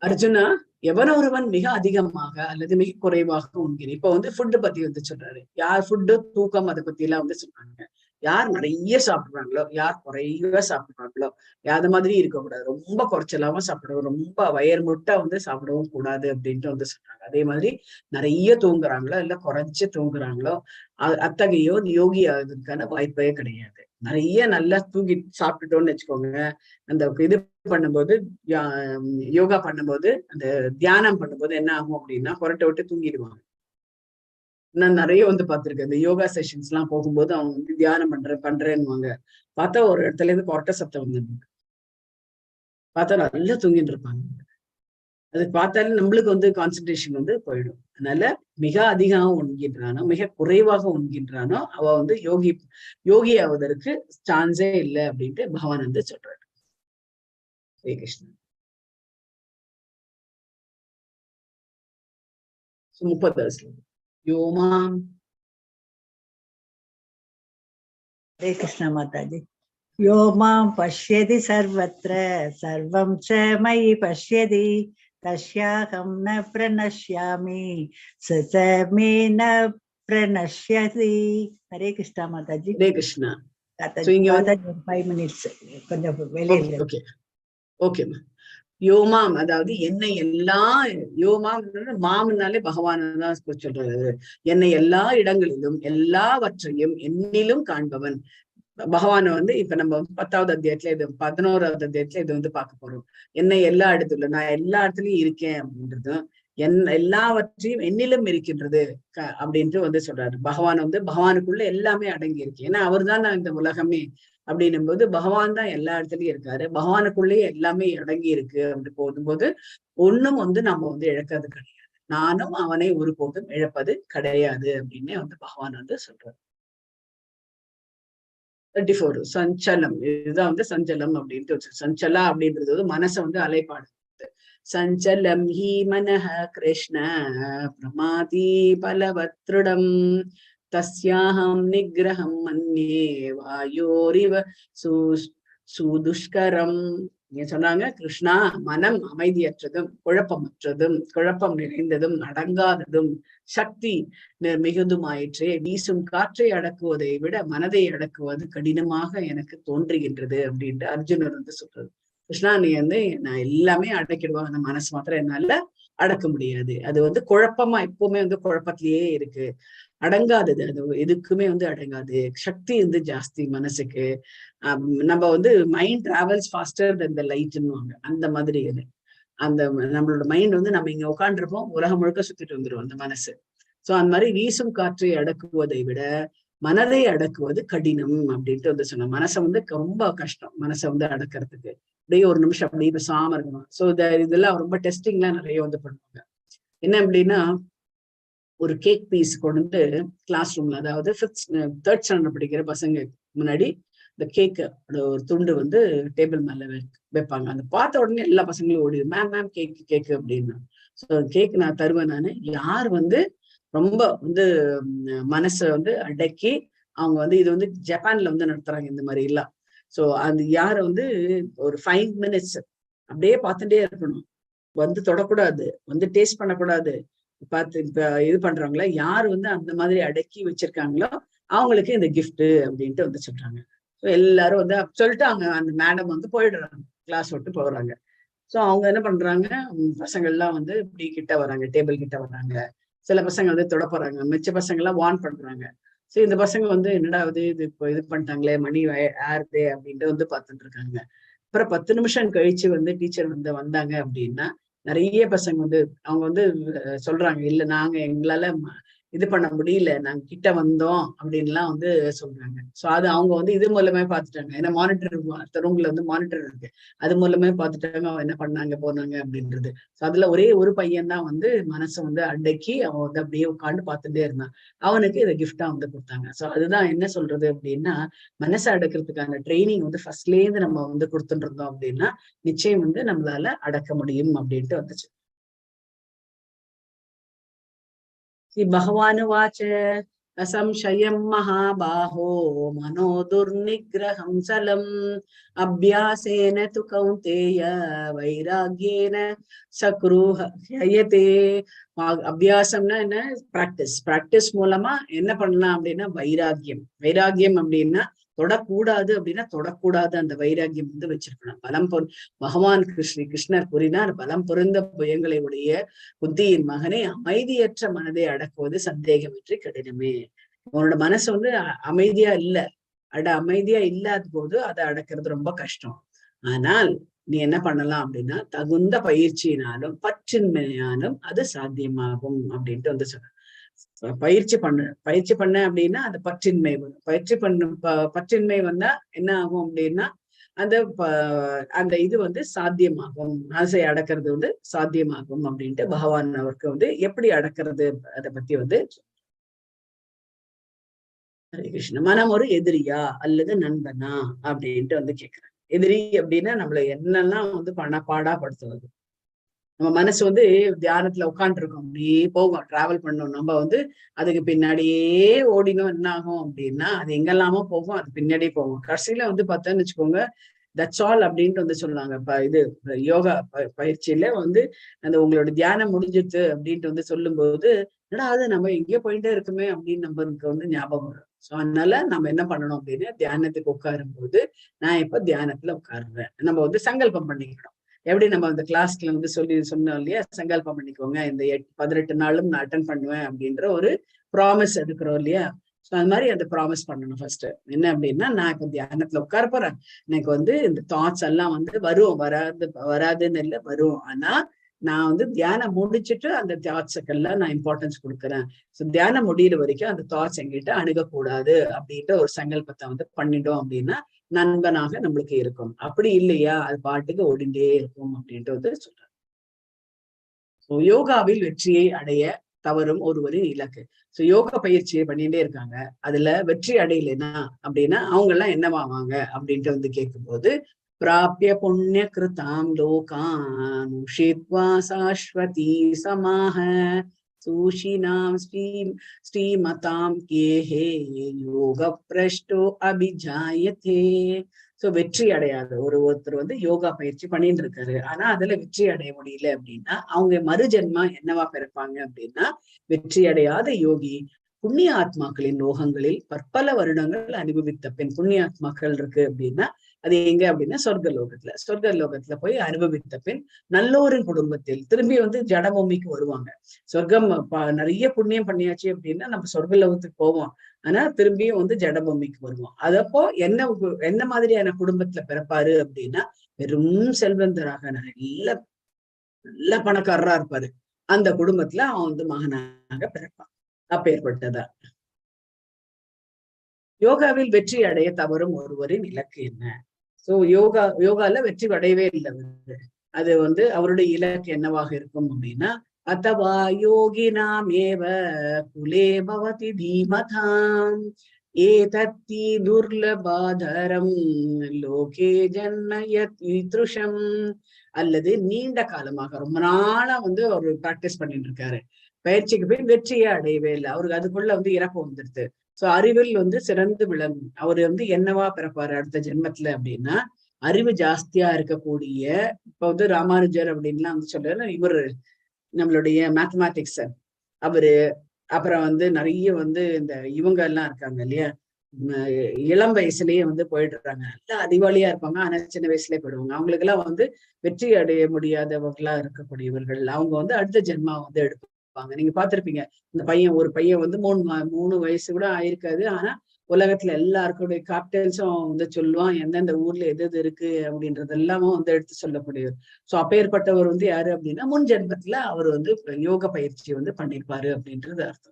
அர்ஜுனா, எவன ஒருவன் மிக அதிகமாக அல்லது மிக குறைவாக உண்கிறேன். இப்ப வந்து ஃபுட்டு பத்தி வந்து சொல்றாரு. யார் ஃபுட்டு, தூக்கம் அதை பத்தி எல்லாம் வந்து சொல்றாங்க. யார் நிறைய சாப்பிடுறாங்களோ, யார் குறைவா சாப்பிடுறாங்களோ, அது மாதிரி இருக்கக்கூடாது. ரொம்ப குறைச்சலாம சாப்பிடவும், ரொம்ப வயர் முட்டை வந்து சாப்பிடவும் கூடாது அப்படின்ட்டு வந்து சொல்றாங்க. அதே மாதிரி நிறைய தூங்குறாங்களோ இல்ல குறைச்சு தூங்குறாங்களோ அத்தகையோ யோகி ஆகுறதுக்கான வாய்ப்பே கிடையாது. நிறைய நல்லா தூங்கி சாப்பிட்டுட்டோம்னு வச்சுக்கோங்க, அந்த இது பண்ணும்போது யோகா பண்ணும்போது அந்த தியானம் பண்ணும்போது என்ன ஆகும் அப்படின்னா கொரட்டை விட்டு தூங்கிடுவாங்க. நான் நிறைய வந்து பார்த்திருக்கேன். இந்த யோகா செஷன்ஸ் எல்லாம் போகும்போது அவங்க வந்து தியானம் பண்றேன்னுவாங்க. பார்த்தா ஒரு இடத்துல இருந்து கொரட்டை சத்தம் வந்துருக்கு. பார்த்தா நல்லா தூங்கிட்டு இருப்பாங்க. அது பார்த்தாலே நம்மளுக்கு வந்து கான்சன்ட்ரேஷன் வந்து போயிடும். அதனால மிக அதிகமாக உண்கின்றானோ மிக குறைவாக உண்கின்றானோ அவ வந்து யோகி ஆவதற்கு சான்ஸே இல்லை அப்படின்ட்டு பகவான் வந்து சொல்றாரு. ஹரே கிருஷ்ணன். 30 யோமாம். हरे कृष्णा माता जी. यो मां पश्यति सर्वत्र सर्वं च मयि पश्यति तस्याहं न प्रणश्यामि स च मे न प्रणश्यति. हरे कृष्णा माता जी. ஹரே கிருஷ்ணா. 5 minutes கொஞ்சம் வெளியில. ஓகே ஓகேம்மா. யோமாம் அதாவது என்னை எல்லா மாம்னாலே பகவான் தான் சொல்றது. என்னை எல்லா இடங்களிலும் எல்லாவற்றையும் என்னிலும் காண்பவன் பகவான வந்து இப்ப நம்ம 10வது அத்தியாயத்துல இது 11வது அத்தியாயத்துல இது வந்து பார்க்க போறோம். என்னை எல்லா இடத்துல நான் எல்லா இடத்துலயும் இருக்கேன் அப்படின்றதும் எல்லாவற்றையும் என்னிலும் இருக்கின்றது அப்படின்ட்டு வந்து சொல்றாரு. பகவான் வந்து பகவானுக்குள்ள எல்லாமே அடங்கி இருக்கு. ஏன்னா அவர் தான் இந்த உலகமே அப்படின்னும் போது பகவான் தான் எல்லா இடத்துலயும் இருக்காரு. பகவானுக்குள்ளேயே எல்லாமே அடங்கி இருக்கு அப்படி போகும்போது ஒண்ணும் வந்து நம்ம வந்து இழக்கிறது கிடையாது. நானும் அவனை ஒருபோதும் இழப்பது கிடையாது அப்படின்னு வந்து பகவான் வந்து சொல்றாரு. 34 சஞ்சலம். இதுதான் வந்து சஞ்சலம் அப்படின்ட்டு சஞ்சலா அப்படின்றது வந்து மனசை வந்து அலைப்பாடு. சஞ்சலம் ஹி மனஹ கிருஷ்ண பிரமாதி பலவத்ருடம் தஸ்யாஹம் நிகிரகம் மன்யே வாயோரிவ சுதுஷ்கரம். சொன்னாங்க, கிருஷ்ணா மனம் அமைதியற்றதும் குழப்பம் நிறைந்ததும் அடங்காததும் சக்தி மிகுதுமாயிற்றே. வீசும் காற்றை அடக்குவதை விட மனதை அடக்குவது கடினமாக எனக்கு தோன்றுகின்றது அப்படின்ட்டு அர்ஜுனர் வந்து சொல்றது. கிருஷ்ணா நீ வந்து நான் எல்லாமே அடக்கிடுவாங்க, அந்த மனசு மாத்திரம் என்னால அடக்க முடியாது. அது வந்து குழப்பமா எப்பவுமே வந்து குழப்பத்திலேயே இருக்கு, அடங்காதது. அது எதுக்குமே வந்து அடங்காது. சக்தி வந்து ஜாஸ்தி மனசுக்கு. நம்ம வந்து மைண்ட் டிராவல்ஸ் ஃபாஸ்டர் தென் த லைட்னுவாங்க. அந்த மாதிரி இது அந்த நம்மளோட மைண்ட் வந்து நம்ம இங்க உட்காந்துருப்போம், உலகம் முழுக்க சுத்திட்டு வந்துடும் அந்த மனசு. சோ அந்த மாதிரி வீசும் காற்றை அடக்குவதை விட மனதை அடக்குவது கடினம் அப்படின்ட்டு வந்து சொன்ன. மனசை வந்து ரொம்ப கஷ்டம் மனசை வந்து அடக்கிறதுக்கு. அப்படியே ஒரு நிமிஷம் அப்படியே பேசாம இருக்கணும். சோ இதெல்லாம் ரொம்ப டெஸ்டிங் எல்லாம் நிறைய வந்து பண்ணுவாங்க. என்ன அப்படின்னா ஒரு கேக் பீஸ் கொண்டு வந்து கிளாஸ் ரூம்ல, அதாவது 3rd ஸ்டாண்டர்ட் படிக்கிற பசங்க முன்னாடி இந்த கேக் ஒரு துண்டு வந்து டேபிள் மேல வைப்பாங்க. அந்த பார்த்த உடனே எல்லா பசங்களும் ஓடிடு, மேம் கேக்கு அப்படின்னா. ஸோ கேக் நான் தருவேன். நானு யார் வந்து ரொம்ப வந்து மனசை வந்து அடக்கி அவங்க வந்து இது வந்து ஜப்பான்ல வந்து நடத்துறாங்க இந்த மாதிரி எல்லாம். ஸோ அந்த யாரை வந்து ஒரு 5 minutes அப்படியே பார்த்துட்டே இருக்கணும். வந்து தொடக்கூடாது, வந்து டேஸ்ட் பண்ணக்கூடாது, பார்த்து இப்ப இது பண்றவங்கள யார் வந்து அந்த மாதிரி அடக்கி வச்சிருக்காங்களோ அவங்களுக்கு இந்த gift அப்படின்ட்டு வந்து சொல்றாங்க. ஸோ எல்லாரும் வந்து சொல்லிட்டு அவங்க அந்த மேடம் வந்து போயிடுறாங்க, கிளாஸ் விட்டு போறாங்க. ஸோ அவங்க என்ன பண்றாங்க, பசங்கள்லாம் வந்து இப்படி கிட்ட வராங்க, டேபிள் கிட்ட வராங்க. சில பசங்க வந்து தொட போறாங்க, மிச்ச பசங்க எல்லாம் வார்ன் பண்றாங்க. ஸோ இந்த பசங்க வந்து என்னடா இது இப்போ இது பண்ணிட்டாங்களே, மணி ஆறுதே அப்படின்ட்டு வந்து பார்த்துட்டு இருக்காங்க. அப்புறம் 10 நிமிஷம் கழிச்சு வந்து டீச்சர் வந்து வந்தாங்க அப்படின்னா, நிறைய பசங்க வந்து அவங்க வந்து சொல்றாங்க, இல்ல நாங்க எங்களால இது பண்ண முடியல, நாங்க கிட்ட வந்தோம் அப்படின்லாம் வந்து சொல்றாங்க. சோ அது அவங்க வந்து இது மூலமே பார்த்துட்டாங்க. ஏன்னா மானிட்டர் ரூம்ல வந்து மானிட்டர் இருக்கு, அது மூலமே பார்த்துட்டாங்க அவங்க என்ன பண்ணாங்க போனாங்க அப்படின்றது. சோ அதுல ஒரே ஒரு பையன் தான் வந்து மனசை வந்து அடக்கி அவன் வந்து அப்படியே உட்காந்து பார்த்துட்டே இருந்தான். அவனுக்கு இதை கிஃப்டா வந்து கொடுத்தாங்க. சோ அதுதான் என்ன சொல்றது அப்படின்னா, மனசை அடக்கிறதுக்கான ட்ரைனிங் வந்து ஃபர்ஸ்ட்ல இருந்து நம்ம வந்து கொடுத்துட்டு இருந்தோம் அப்படின்னா நிச்சயம் வந்து நம்மளால அடக்க முடியும் அப்படின்ட்டு வந்துச்சு. भगवानुवाच असंशयं महाबाहो मनो दुर्निग्रहं चलम् अभ्यासेन तु कौन्तेय वैराग्येन சக்ரூஹ ஹயதே. அபியாசம்னா என்ன? பிராக்டிஸ். பிராக்டிஸ் மூலமா என்ன பண்ணலாம் அப்படின்னா வைராகியம். வைராகியம் அப்படின்னா தொடக்கூடாது அப்படின்னா தொடக்கூடாது, அந்த வைராகியம் வந்து வச்சிருக்கணும். பலம் பகவான் கிருஷ்ணர் கூறினார், பலம் பொருந்த புயங்களை உடைய புத்தியின் மகனே, அமைதியற்ற மனதை அடக்குவது சந்தேகமின்றி கடினமே. உன்னோட மனசு வந்து அமைதியா இல்ல, அமைதியா இல்லாத போது அதை அடக்கிறது ரொம்ப கஷ்டம். ஆனால் நீ என்ன பண்ணலாம் அப்படின்னா தகுந்த பயிற்சியினாலும் பற்றின்மையாலும் அது சாத்தியமாகும் அப்படின்ட்டு வந்து சொல்ற. பயிற்சி பண்ண அப்படின்னா அந்த பற்றின்மை வரும். பற்றின்மை வந்தா என்ன ஆகும் அப்படின்னா அந்த இது வந்து சாத்தியமாகும், ஆசை அடக்கிறது வந்து சாத்தியமாகும் அப்படின்ட்டு பகவான் அவருக்கு வந்து எப்படி அடக்கிறது அதை பத்தி வந்து ஹரே கிருஷ்ண. மனம் ஒரு எதிரியா அல்லது நண்பனா அப்படின்ட்டு வந்து கேட்கிறேன். எதிரி அப்படின்னா நம்மள என்னெல்லாம் வந்து பாடாப்படுத்துவது. நம்ம மனசு வந்து தியானத்துல உட்காந்துருக்கோம், அப்படியே போகும், டிராவல் பண்ணோம், நம்ம வந்து அதுக்கு பின்னாடியே ஓடினோம், என்ன ஆகும் அப்படின்னா அது எங்கெல்லாமோ போகும், அது பின்னாடியே போகும். கடைசியில வந்து பார்த்தோன்னு வச்சுக்கோங்க, தட்ஸ் ஆல் அப்படின்ட்டு வந்து சொல்லுவாங்க. இது யோகா பயிற்சியில வந்து அந்த உங்களோட தியானம் முடிஞ்சிருச்சு அப்படின்ட்டு வந்து சொல்லும்போது, என்னடா அது நம்ம எங்கேயோ போயிட்டே இருக்குமே அப்படின்னு நம்மளுக்கு வந்து ஞாபகம் வரும். ஸோ அதனால நம்ம என்ன பண்ணணும் அப்படின்னா தியானத்துக்கு உட்காரும் போது நான் இப்ப தியானத்துல உட்காருவேன், நம்ம வந்து சங்கல்பம் பண்ணிக்கணும். எப்படி நம்ம அந்த கிளாஸ்ல வந்து சொன்னோம் இல்லையா, சங்கல்பம் பண்ணிக்கோங்க, இந்த 18 நாளும் நான் அட்டன் பண்ணுவேன் அப்படின்ற ஒரு ப்ராமிஸ் எடுக்கிறோம் இல்லையா. ஸோ அது மாதிரி அந்த ப்ராமிஸ் பண்ணணும். ஃபர்ஸ்ட் என்ன அப்படின்னா, நான் இப்ப தியானத்துல உட்கார போறேன், எனக்கு வந்து இந்த தாட்ஸ் எல்லாம் வந்து வராதுன்னு இல்லை, வரும். ஆனா நான் வந்து தியானம் முடிச்சுட்டு அந்த தாட்ஸுக்கெல்லாம் நான் இம்பார்ட்டன்ஸ் கொடுக்குறேன். ஸோ தியானம் முடியிற வரைக்கும் அந்த தாட்ஸ் எங்கிட்ட அணுகக்கூடாது அப்படின்ற ஒரு சங்கல்பத்தை வந்து பண்ணிட்டோம் அப்படின்னா நண்பனாக நம்மளுக்கு இருக்கும். அப்படி இல்லையா அது பாட்டுக்கு ஓடிண்டே இருக்கும் அப்படின்ட்டு வந்து சொல்றாங்க. யோகாவில் வெற்றியை அடைய தவறும் ஒருவரின் இலக்கு. சோ யோகா பயிற்சியை பண்ணிட்டே இருக்காங்க, அதுல வெற்றி அடையலைன்னா அப்படின்னா அவங்க எல்லாம் என்னவாவாங்க அப்படின்ட்டு வந்து கேட்கும்போது, பிராபிய புண்ணிய கிருதாம் லோகான் உஷித்வா சாஸ்வதி சமாஹ சூஷினாம் ஸ்ரீமதாம் கேஹே யோக பிரஷ்டோ அபிஜாயதே. சோ வெற்றி அடையாத ஒருத்தர் வந்து யோகா பயிற்சி பண்ணிட்டு இருக்காரு, ஆனா அதுல வெற்றி அடைய முடியல அப்படின்னா அவங்க மறுஜென்மா என்னவா பிறப்பாங்க அப்படின்னா வெற்றி அடையாத யோகி புண்ணிய ஆத்மாக்களின் லோகங்களில் பற்பல வருடங்கள் அனுபவித்த பின், புண்ணிய ஆத்மாக்கள் இருக்கு அப்படின்னா அது எங்க அப்படின்னா சொர்க்க லோகத்துல போய் அனுபவித்த பின் நல்லோரின் குடும்பத்தில் திரும்பி வந்து ஜடபூமிக்கு வருவாங்க. சொர்க்கம் நிறைய புண்ணியம் பண்ணியாச்சு அப்படின்னா நம்ம சொர்க்க லோகத்துக்கு போவோம், ஆனா திரும்பியும் வந்து ஜடபூமிக்கு வருவோம். அதப்போ என்ன மாதிரியான குடும்பத்துல பிறப்பாரு அப்படின்னா வெறும் செல்வந்தராக நல்ல பணக்காரரா இருப்பாரு, அந்த குடும்பத்துல அவன் வந்து மகனாக பிறப்பான். அப்பேற்பட்டதா யோகாவில் வெற்றி அடைய தவறும் ஒருவரின் இலக்கு என்ன? சோ யோகால வெற்றி அடையவே இல்லை, அது வந்து அவருடைய இலக்கு என்னவாக இருக்கும் அப்படின்னா அத்தவா யோகினாமேவ குலே பவதி தீமதாம் ஏதத்தி துர்லபாதரம் லோகே ஜன்மயத்ருஷம். அல்லது நீண்ட காலமாக ரொம்ப நாளா வந்து அவர் பிராக்டிஸ் பண்ணிட்டு இருக்காரு, பயிற்சிக்கு போய் வெற்றியே அடையவே இல்லை, அவருக்கு அதுக்குள்ள வந்து இறப்பு வந்துடுது. சோ அறிவில் வந்து சிறந்து விளங்கும் அவரு வந்து என்னவா பிறப்பாரு அடுத்த ஜென்மத்துல அப்படின்னா அறிவு ஜாஸ்தியா இருக்கக்கூடிய, இப்ப வந்து ராமானுஜர் அப்படின்லாம் வந்து சொல்றாரு, இவரு நம்மளுடைய மேத்தமேட்டிக்ஸ் அவரு. அப்புறம் வந்து நிறைய வந்து இந்த இவங்க எல்லாம் இருக்காங்க இல்லையா, இளம் வயசுலயே வந்து போயிடுறாங்க, நல்லா அறிவாளியா இருப்பாங்க, ஆனா சின்ன வயசுலயே போயிடுவாங்க. அவங்களுக்கு எல்லாம் வந்து வெற்றி அடைய முடியாதவர்களா இருக்கக்கூடியவர்கள், அவங்க வந்து அடுத்த ஜென்மா வந்து எடுப்பாங்க. நீங்க பார்த்திருப்பீங்க, இந்த பையன், ஒரு பையன் வந்து 3 வயசு கூட ஆயிருக்காது, ஆனா உலகத்துல எல்லாருக்குடைய கேப்டன்ஸும் வந்து சொல்லுவான், எந்தெந்த ஊர்ல எது எது இருக்கு அப்படின்றது எல்லாமும் வந்து எடுத்து சொல்லக்கூடியவர். சோ அப்பேற்பட்டவர் வந்து யாரு அப்படின்னா, முன் ஜென்மத்துல அவர் வந்து யோக பயிற்சி வந்து பண்ணிருப்பாரு அப்படின்றது அர்த்தம்.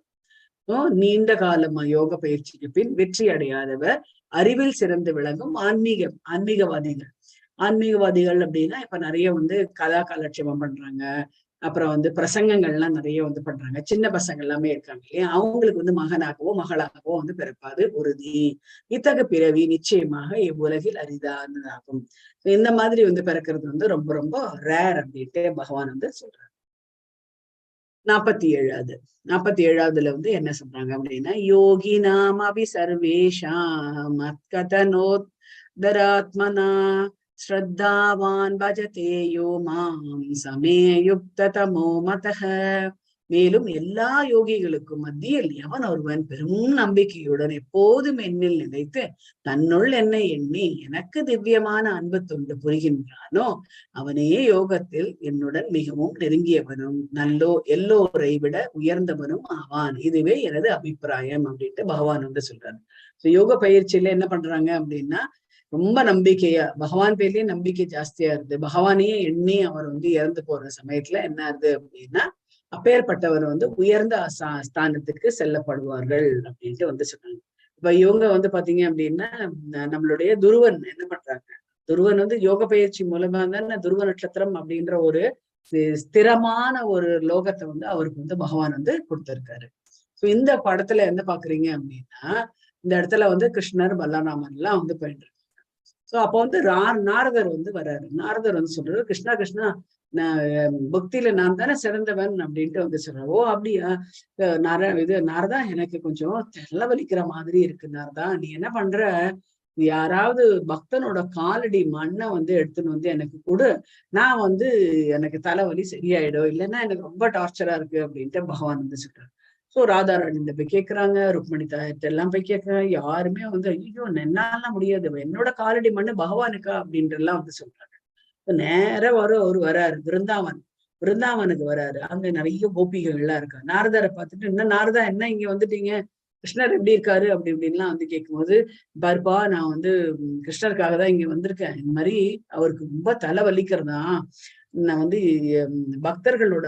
நீண்ட காலமா யோக பயிற்சிக்கு பின் வெற்றி அடையாதவர் அறிவில் சிறந்து விளங்கும் ஆன்மீகவாதிகள். ஆன்மீகவாதிகள் அப்படின்னா இப்ப நிறைய வந்து கலா காலட்சேபம் பண்றாங்க, அப்புறம் வந்து பிரசங்கங்கள்லாம் நிறைய வந்து பண்றாங்க. சின்ன பசங்க எல்லாமே இருக்காங்க இல்லையா, அவங்களுக்கு வந்து மகனாகவோ மகளாகவோ வந்து பிறப்பாது உறுதி. இத்தகு பிறவி நிச்சயமாக இவ்வுலகில் அரிதானதாகும். இந்த மாதிரி வந்து பிறக்கிறது வந்து ரொம்ப ரொம்ப ரேர் அப்படின்ட்டு பகவான் வந்து சொல்றாரு. 47வது 47வதுல வந்து என்ன சொல்றாங்க அப்படின்னா, யோகி நாமபி சர்வேஷாம் மத்கதனோதராத்மனா ஸ்ரத்தாவான் பஜதே யோ மாம் சமே யுக்த தமோ மதஹ. மேலும் எல்லா யோகிகளுக்கும் மத்தியில் எவன் ஒருவன் பெரும் நம்பிக்கையுடன் எப்போதும் என்னில் நினைத்து தன்னுள் என்னை எண்ணி எனக்கு திவ்யமான அன்பு தொண்டு புரிகின்றானோ அவனே யோகத்தில் என்னுடன் மிகவும் நெருங்கியவனும் எல்லோரை விட உயர்ந்தவனும் ஆவான். இதுவே எனது அபிப்பிராயம் அப்படின்ட்டு பகவான் வந்து சொல்றாரு. யோக பயிற்சியில என்ன பண்றாங்க அப்படின்னா, ரொம்ப நம்பிக்கையா, பகவான் பேர்லயே நம்பிக்கை ஜாஸ்தியா இருக்கு, பகவானையே எண்ணி அவர் வந்து இறந்து போற சமயத்துல என்ன ஆகுது அப்படின்னா, அப்பேற்பட்டவர் வந்து உயர்ந்த ஸ்தானத்துக்கு செல்லப்படுவார்கள் அப்படின்ட்டு வந்து சொன்னாங்க. இப்ப இவங்க வந்து பாத்தீங்க அப்படின்னா, நம்மளுடைய துருவன் என்ன பண்றாங்க, துருவன் வந்து யோக பயிற்சி மூலமா தானே துருவ நட்சத்திரம் அப்படின்ற ஒரு ஸ்திரமான ஒரு லோகத்தை வந்து அவருக்கு வந்து பகவான் வந்து கொடுத்திருக்காரு. சோ இந்த படத்துல என்ன பாக்குறீங்க அப்படின்னா, இந்த இடத்துல வந்து கிருஷ்ணர் பலராமன் எல்லாம் வந்து போயிட்டு. சோ அப்போ வந்து நாரதர் வந்து வர்றாரு. நாரதர் வந்து சொல்றாரு, கிருஷ்ணா கிருஷ்ணா, நான் பக்தியில நான் தானே சிறந்தவன் அப்படின்ட்டு வந்து சொல்றேன். ஓ அப்படியா, நாரதா, எனக்கு கொஞ்சம் தலைவலிக்கிற மாதிரி இருக்கு நாரதா, நீ என்ன பண்ற, யாராவது பக்தனோட காலடி மண்ணை வந்து எடுத்துன்னு வந்து எனக்கு கொடு, நான் வந்து எனக்கு தலைவலி சரியாயிடும், இல்லைன்னா எனக்கு ரொம்ப டார்ச்சரா இருக்கு அப்படின்ட்டு பகவான் வந்து சொல்றாரு. சோ ராதாராணி போய் கேட்கிறாங்க, ருக்மணி தாயிட்ட எல்லாம் போய் கேட்கிறாங்க, யாருமே வந்து ஐயோ என்னால முடியாது, என்னோட காலடி மண்ணு பகவானுக்கா அப்படின்ற எல்லாம் வந்து சொல்றாங்க. நேர அவரு வராரு, பிருந்தாவனுக்கு வராரு. அங்க நிறைய கோபிகள் எல்லாம் இருக்கா. நாரதரை பார்த்துட்டு, என்ன நாரதா, என்ன இங்க வந்துட்டீங்க, கிருஷ்ணர் எப்படி இருக்காரு அப்படி இப்படின்லாம் வந்து கேட்கும்போது, பாருப்பா, நான் வந்து கிருஷ்ணருக்காக தான் இங்க வந்திருக்கேன், இந்த மாதிரி அவருக்கு ரொம்ப தலை வலிக்கிறதா, நான் வந்து பக்தர்களோட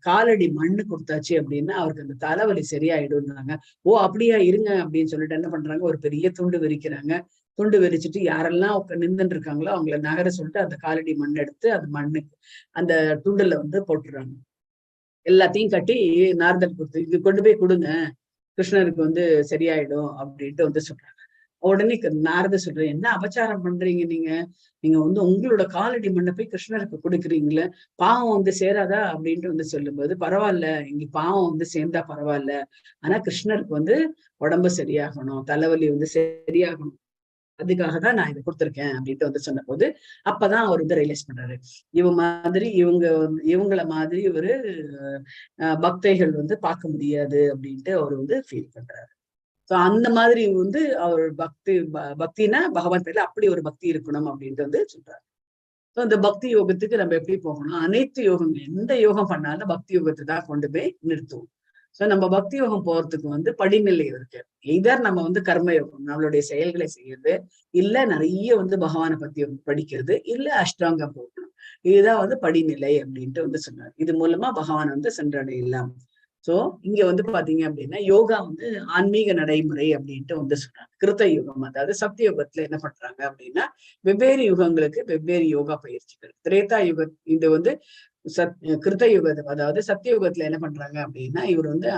காலடி மண்ணு கொடுத்தாச்சு அப்படின்னா அவருக்கு அந்த தலைவலி சரியாயிடும்ன்றாங்க. ஓ அப்படியா, இருங்க அப்படின்னு சொல்லிட்டு என்ன பண்றாங்க, ஒரு பெரிய துண்டு விரிக்கிறாங்க. துண்டு விரிச்சிட்டு யாரெல்லாம் நின்றுட்டு இருக்காங்களோ அவங்கள நகர சொல்லிட்டு அந்த காலடி மண் எடுத்து அந்த மண்ணுக்கு அந்த துண்டுல வந்து போட்டுறாங்க. எல்லாத்தையும் கட்டி நாரதர் கொடுத்து, இது கொண்டு போய் கொடுங்க, கிருஷ்ணருக்கு வந்து சரியாயிடும் அப்படின்ட்டு வந்து சொல்றாங்க. உடனே நாரத சொல்றேன், என்ன அபச்சாரம் பண்றீங்க நீங்க, நீங்க வந்து உங்களோட காலடி மண்ணை போய் கிருஷ்ணருக்கு கொடுக்குறீங்களே, பாவம் வந்து சேராதா அப்படின்ட்டு வந்து சொல்லும்போது, பரவாயில்ல, இங்க பாவம் வந்து சேர்ந்தா பரவாயில்ல, ஆனா கிருஷ்ணருக்கு வந்து உடம்பு சரியாகணும், தலைவலி வந்து சரியாகணும், அதுக்காக தான் நான் இதை கொடுத்துருக்கேன் அப்படின்ட்டு வந்து சொன்ன போது, அப்பதான் அவர் வந்து ரியலைஸ் பண்றாரு, இவங்கள மாதிரி ஒரு பக்தைகள் வந்து பார்க்க முடியாது அப்படின்ட்டு அவர் வந்து ஃபீல் பண்றாரு. சோ அந்த மாதிரி வந்து அவர் பக்தினா பகவான் பேர்ல அப்படி ஒரு பக்தி இருக்கணும் அப்படின்ட்டு வந்து சொல்றாரு. சோ இந்த பக்தி யோகத்துக்கு நம்ம எப்படி போகணும், அனைத்து யோகங்கள் எந்த யோகம் பண்ணாலும் பக்தி யோகத்தை தான் கொண்டு போய் நிறுத்துவோம். சோ நம்ம பக்தி யோகம் போறதுக்கு வந்து படிநிலை இருக்கு. இதர் நம்ம வந்து கர்ம யோகம், நம்மளுடைய செயல்களை செய்யறது, இல்ல நிறைய வந்து பகவானை பத்தி படிக்கிறது, இல்ல அஷ்டாங்கம் போகணும். இதுதான் வந்து படிநிலை அப்படின்ட்டு வந்து சொன்னார். இது மூலமா பகவான் வந்து சென்றடையலாம். சோ இங்க வந்து பாத்தீங்க அப்படின்னா, யோகா வந்து ஆன்மீக நடைமுறை அப்படின்ட்டு வந்து சொல்றாங்க. கிருத்த யுகம், அதாவது சத்திய யுகத்துல என்ன பண்றாங்க அப்படின்னா, வெவ்வேறு யுகங்களுக்கு வெவ்வேறு யோகா பயிற்சிகள். திரேதா யுக இது வந்து கிருத்த யுகத்தை, அதாவது சத்திய யுகத்துல என்ன பண்றாங்க அப்படின்னா, இவர் வந்து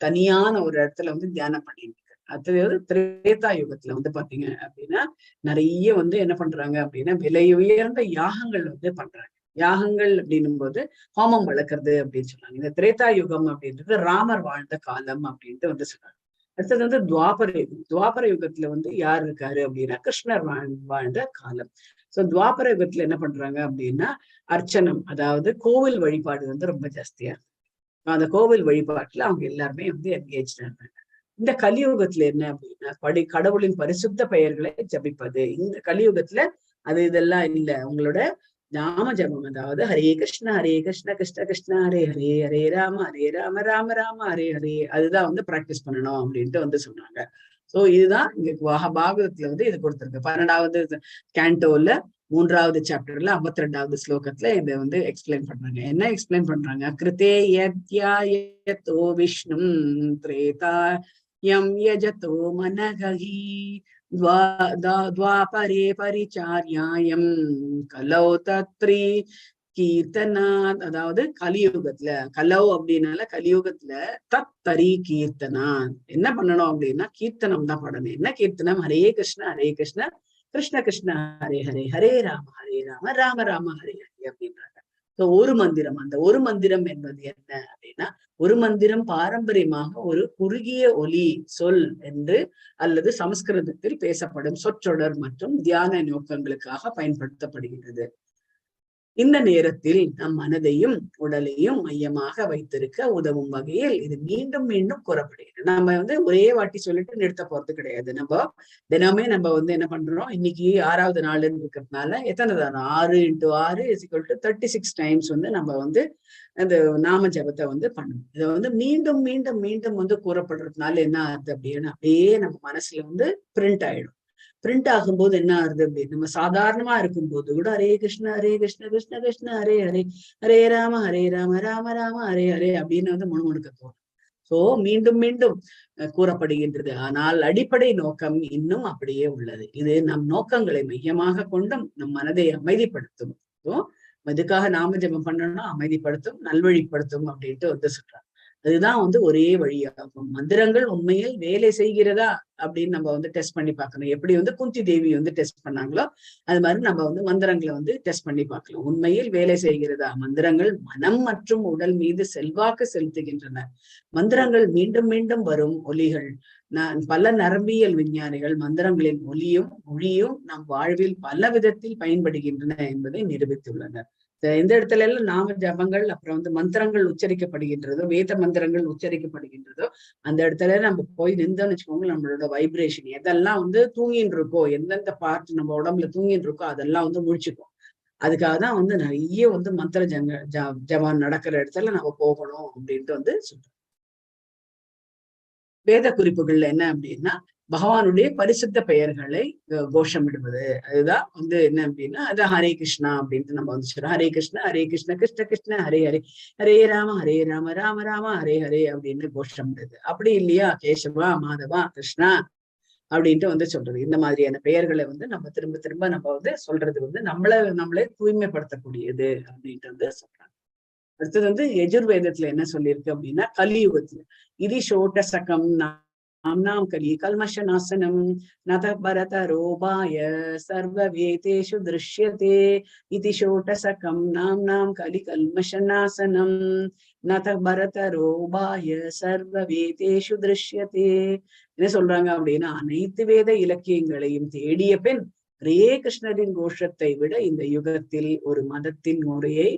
தனியான ஒரு இடத்துல வந்து தியானம் பண்ணிட்டு இருக்காரு. அதாவது திரேதா யுகத்துல வந்து பாத்தீங்க அப்படின்னா, நிறைய வந்து என்ன பண்றாங்க அப்படின்னா, விலை உயர்ந்த யாகங்கள் வந்து பண்றாங்க. யாகங்கள் அப்படின்னும் போது ஹோமம் வளர்க்கறது அப்படின்னு சொன்னாங்க. இந்த திரேதா யுகம் அப்படின்றது ராமர் வாழ்ந்த காலம் அப்படின்ட்டு வந்து சொன்னாங்க. அடுத்தது வந்து துவாபர யுகம். துவாபர யுகத்துல வந்து யார் இருக்காரு அப்படின்னா, கிருஷ்ணர் வாழ்ந்த காலம். சோ துவாபர யுகத்துல என்ன பண்றாங்க அப்படின்னா, அர்ச்சனம், அதாவது கோவில் வழிபாடு வந்து ரொம்ப ஜாஸ்தியா. அந்த கோவில் வழிபாட்டுல அவங்க எல்லாருமே வந்து என்கேஜ்டா இருக்காங்க. இந்த கலியுகத்துல என்ன அப்படின்னா கடவுளின் பரிசுத்த பெயர்களை ஜபிப்பது. இந்த கலியுகத்துல அது இதெல்லாம் இல்ல. உங்களோட நாம ஜபம், அதாவது ஹரே கிருஷ்ண கிருஷ்ண கிருஷ்ண ஹரே ஹரே, ஹரே ராம ராம ராம ஹரே ஹரே, அதுதான் வந்து பிராக்டிஸ் பண்ணணும் அப்படின்ட்டு வந்து சொன்னாங்க. சோ இதுதான் இங்க பாகவதத்துல வந்து இது கொடுத்திருக்கு. 12வது கேண்டோல 3வது சாப்டர்ல 52வது ஸ்லோகத்துல இதை வந்து எக்ஸ்பிளைன் பண்றாங்க. என்ன எக்ஸ்பிளைன் பண்றாங்க? கிருதே யத்யாயதோ விஷ்ணும் த்ரேதா யம் யஜதோ மனகஹி द्वापरे परिचार्यायम கலௌ தத்ரி கீர்த்தனாத். அதாவது கலியுகத்துல, கலௌ அப்படின்னால கலியுகத்துல தத்தரி கீர்த்தனாத் என்ன பண்ணணும் அப்படின்னா கீர்த்தனம் தான் பண்ணணும். என்ன கீர்த்தனம்? ஹரே கிருஷ்ண கிருஷ்ண கிருஷ்ண ஹரே ஹரே, ஹரே ராம ராம ராம ஹரே ஹரே அப்படின்றாங்க. ஒரு மந்திரம். அந்த ஒரு மந்திரம் என்பது என்ன அப்படின்னா, ஒரு மந்திரம் பாரம்பரியமாக ஒரு குறுகிய ஒலி சொல் என்று அல்லது சமஸ்கிருதத்தில் பேசப்படும் சொற்றொடர் மற்றும் தியான நோக்கங்களுக்காக பயன்படுத்தப்படுகிறது. இந்த நேரத்தில் நம் மனதையும் உடலையும் மையமாக வைத்திருக்க உதவும் வகையில் இது மீண்டும் மீண்டும் கூறப்படுகிறது. நம்ம வந்து ஒரே வாட்டி சொல்லிட்டு நிறுத்த போறது கிடையாது. நம்ம தினமே நம்ம வந்து என்ன பண்றோம், இன்னைக்கு 6வது நாள்னு இருக்கிறதுனால எத்தனை தான் 6 × 6 = 36 டைம்ஸ் வந்து நம்ம வந்து அந்த நாம ஜபத்தை வந்து பண்ணணும். இதை வந்து மீண்டும் மீண்டும் மீண்டும் வந்து கூறப்படுறதுனால என்ன ஆகுது அப்படின்னா, அப்படியே நம்ம மனசுல வந்து பிரிண்ட் ஆயிடும். பிரிண்ட் ஆகும்போது என்ன ஆகுது அப்படின்னு, நம்ம சாதாரணமா இருக்கும்போது கூட ஹரே கிருஷ்ண கிருஷ்ண கிருஷ்ண ஹரே ஹரே, ஹரே ராம ராம ராம ஹரே ஹரே அப்படின்னு வந்து முணுமுணுக்க தோணும். சோ மீண்டும் மீண்டும் கூறப்படுகின்றது. ஆனால் அடிப்படை நோக்கம் இன்னும் அப்படியே உள்ளது. இது நம் நோக்கங்களை மையமாக கொண்டும் நம் மனதை அமைதிப்படுத்தும். இதுக்காக நாம ஜபம் பண்ணணும்னா அமைதிப்படுத்தும், நல்வழிப்படுத்தும் அப்படின்ட்டு வந்து சொல்றாங்க. அதுதான் வந்து ஒரே வழியாகும். மந்திரங்கள் உண்மையில் வேலை செய்கிறதா அப்படின்னு நம்ம வந்து டெஸ்ட் பண்ணி பார்க்கணும். எப்படி வந்து குந்தி தேவி வந்து டெஸ்ட் பண்ணாங்களோ அது மாதிரி நம்ம வந்து மந்திரங்களை வந்து டெஸ்ட் பண்ணி பார்க்கலாம். உண்மையில் வேலை செய்கிறதா? மந்திரங்கள் மனம் மற்றும் உடல் மீது செல்வாக்கு செலுத்துகின்றன. மந்திரங்கள் மீண்டும் மீண்டும் வரும் ஒலிகள். பல நரம்பியல் விஞ்ஞானிகள் மந்திரங்களின் ஒலியும் மொழியும் நம் வாழ்வில் பல விதத்தில் பயன்படுகின்றன என்பதை நிரூபித்துள்ளனர். எந்த இடத்துல எல்லாம் நாம ஜபங்கள் அப்புறம் வந்து மந்திரங்கள் உச்சரிக்கப்படுகின்றதோ, வேத மந்திரங்கள் உச்சரிக்கப்படுகின்றதோ அந்த இடத்துல நம்ம போய் நின்றோம்னு வச்சுக்கோங்க, நம்மளோட வைப்ரேஷன் எதெல்லாம் வந்து தூங்கின்னு இருக்கோ, எந்தெந்த பார்ட் நம்ம உடம்புல தூங்கின்னு இருக்கோ அதெல்லாம் வந்து முழிச்சுக்கும். அதுக்காக தான் வந்து நிறைய வந்து மந்திர ஜபம் நடக்கிற இடத்துல நம்ம போகணும் அப்படின்ட்டு வந்து சொல்றோம். வேத குறிப்புகள்ல என்ன அப்படின்னா, பகவானுடைய பரிசுத்த பெயர்களை கோஷமிடுவது. அதுதான் வந்து என்ன அப்படின்னா, அது ஹரே கிருஷ்ணா அப்படின்ட்டு நம்ம வந்து சொல்றோம். ஹரே கிருஷ்ண கிருஷ்ண கிருஷ்ண ஹரே ஹரே, ஹரே ராம ராம ராம ஹரே ஹரே அப்படின்னு கோஷமிடுது. அப்படி இல்லையா, கேசவா மாதவா கிருஷ்ணா அப்படின்ட்டு வந்து சொல்றது. இந்த மாதிரியான பெயர்களை வந்து நம்ம திரும்ப திரும்ப நம்ம வந்து சொல்றது வந்து நம்மளே தூய்மைப்படுத்தக்கூடியது அப்படின்ட்டு வந்து சொல்றாங்க. அடுத்தது வந்து யஜுர்வேதத்துல என்ன சொல்லியிருக்கு அப்படின்னா, கலியுகத்துல இது ஷோட்டசகம் நாம்னாம் கலி கல்மஷநாசனம் நத பரத ரோபாய சர்வ வேதேஷு திருஷ்யதே இது ஷோட்டசகம் நாம்னாம் கலி கல்மஷநாசனம் நத பரத ரோபாய சர்வ வேதேஷு திருஷ்யதே. என்ன சொல்றாங்க அப்படின்னா, அனைத்து வேத இலக்கியங்களையும் தேடிய பின் ஹரே கிருஷ்ணரின் கோஷத்தை விட இந்த யுகத்தில் ஒரு மதத்தின் முறையை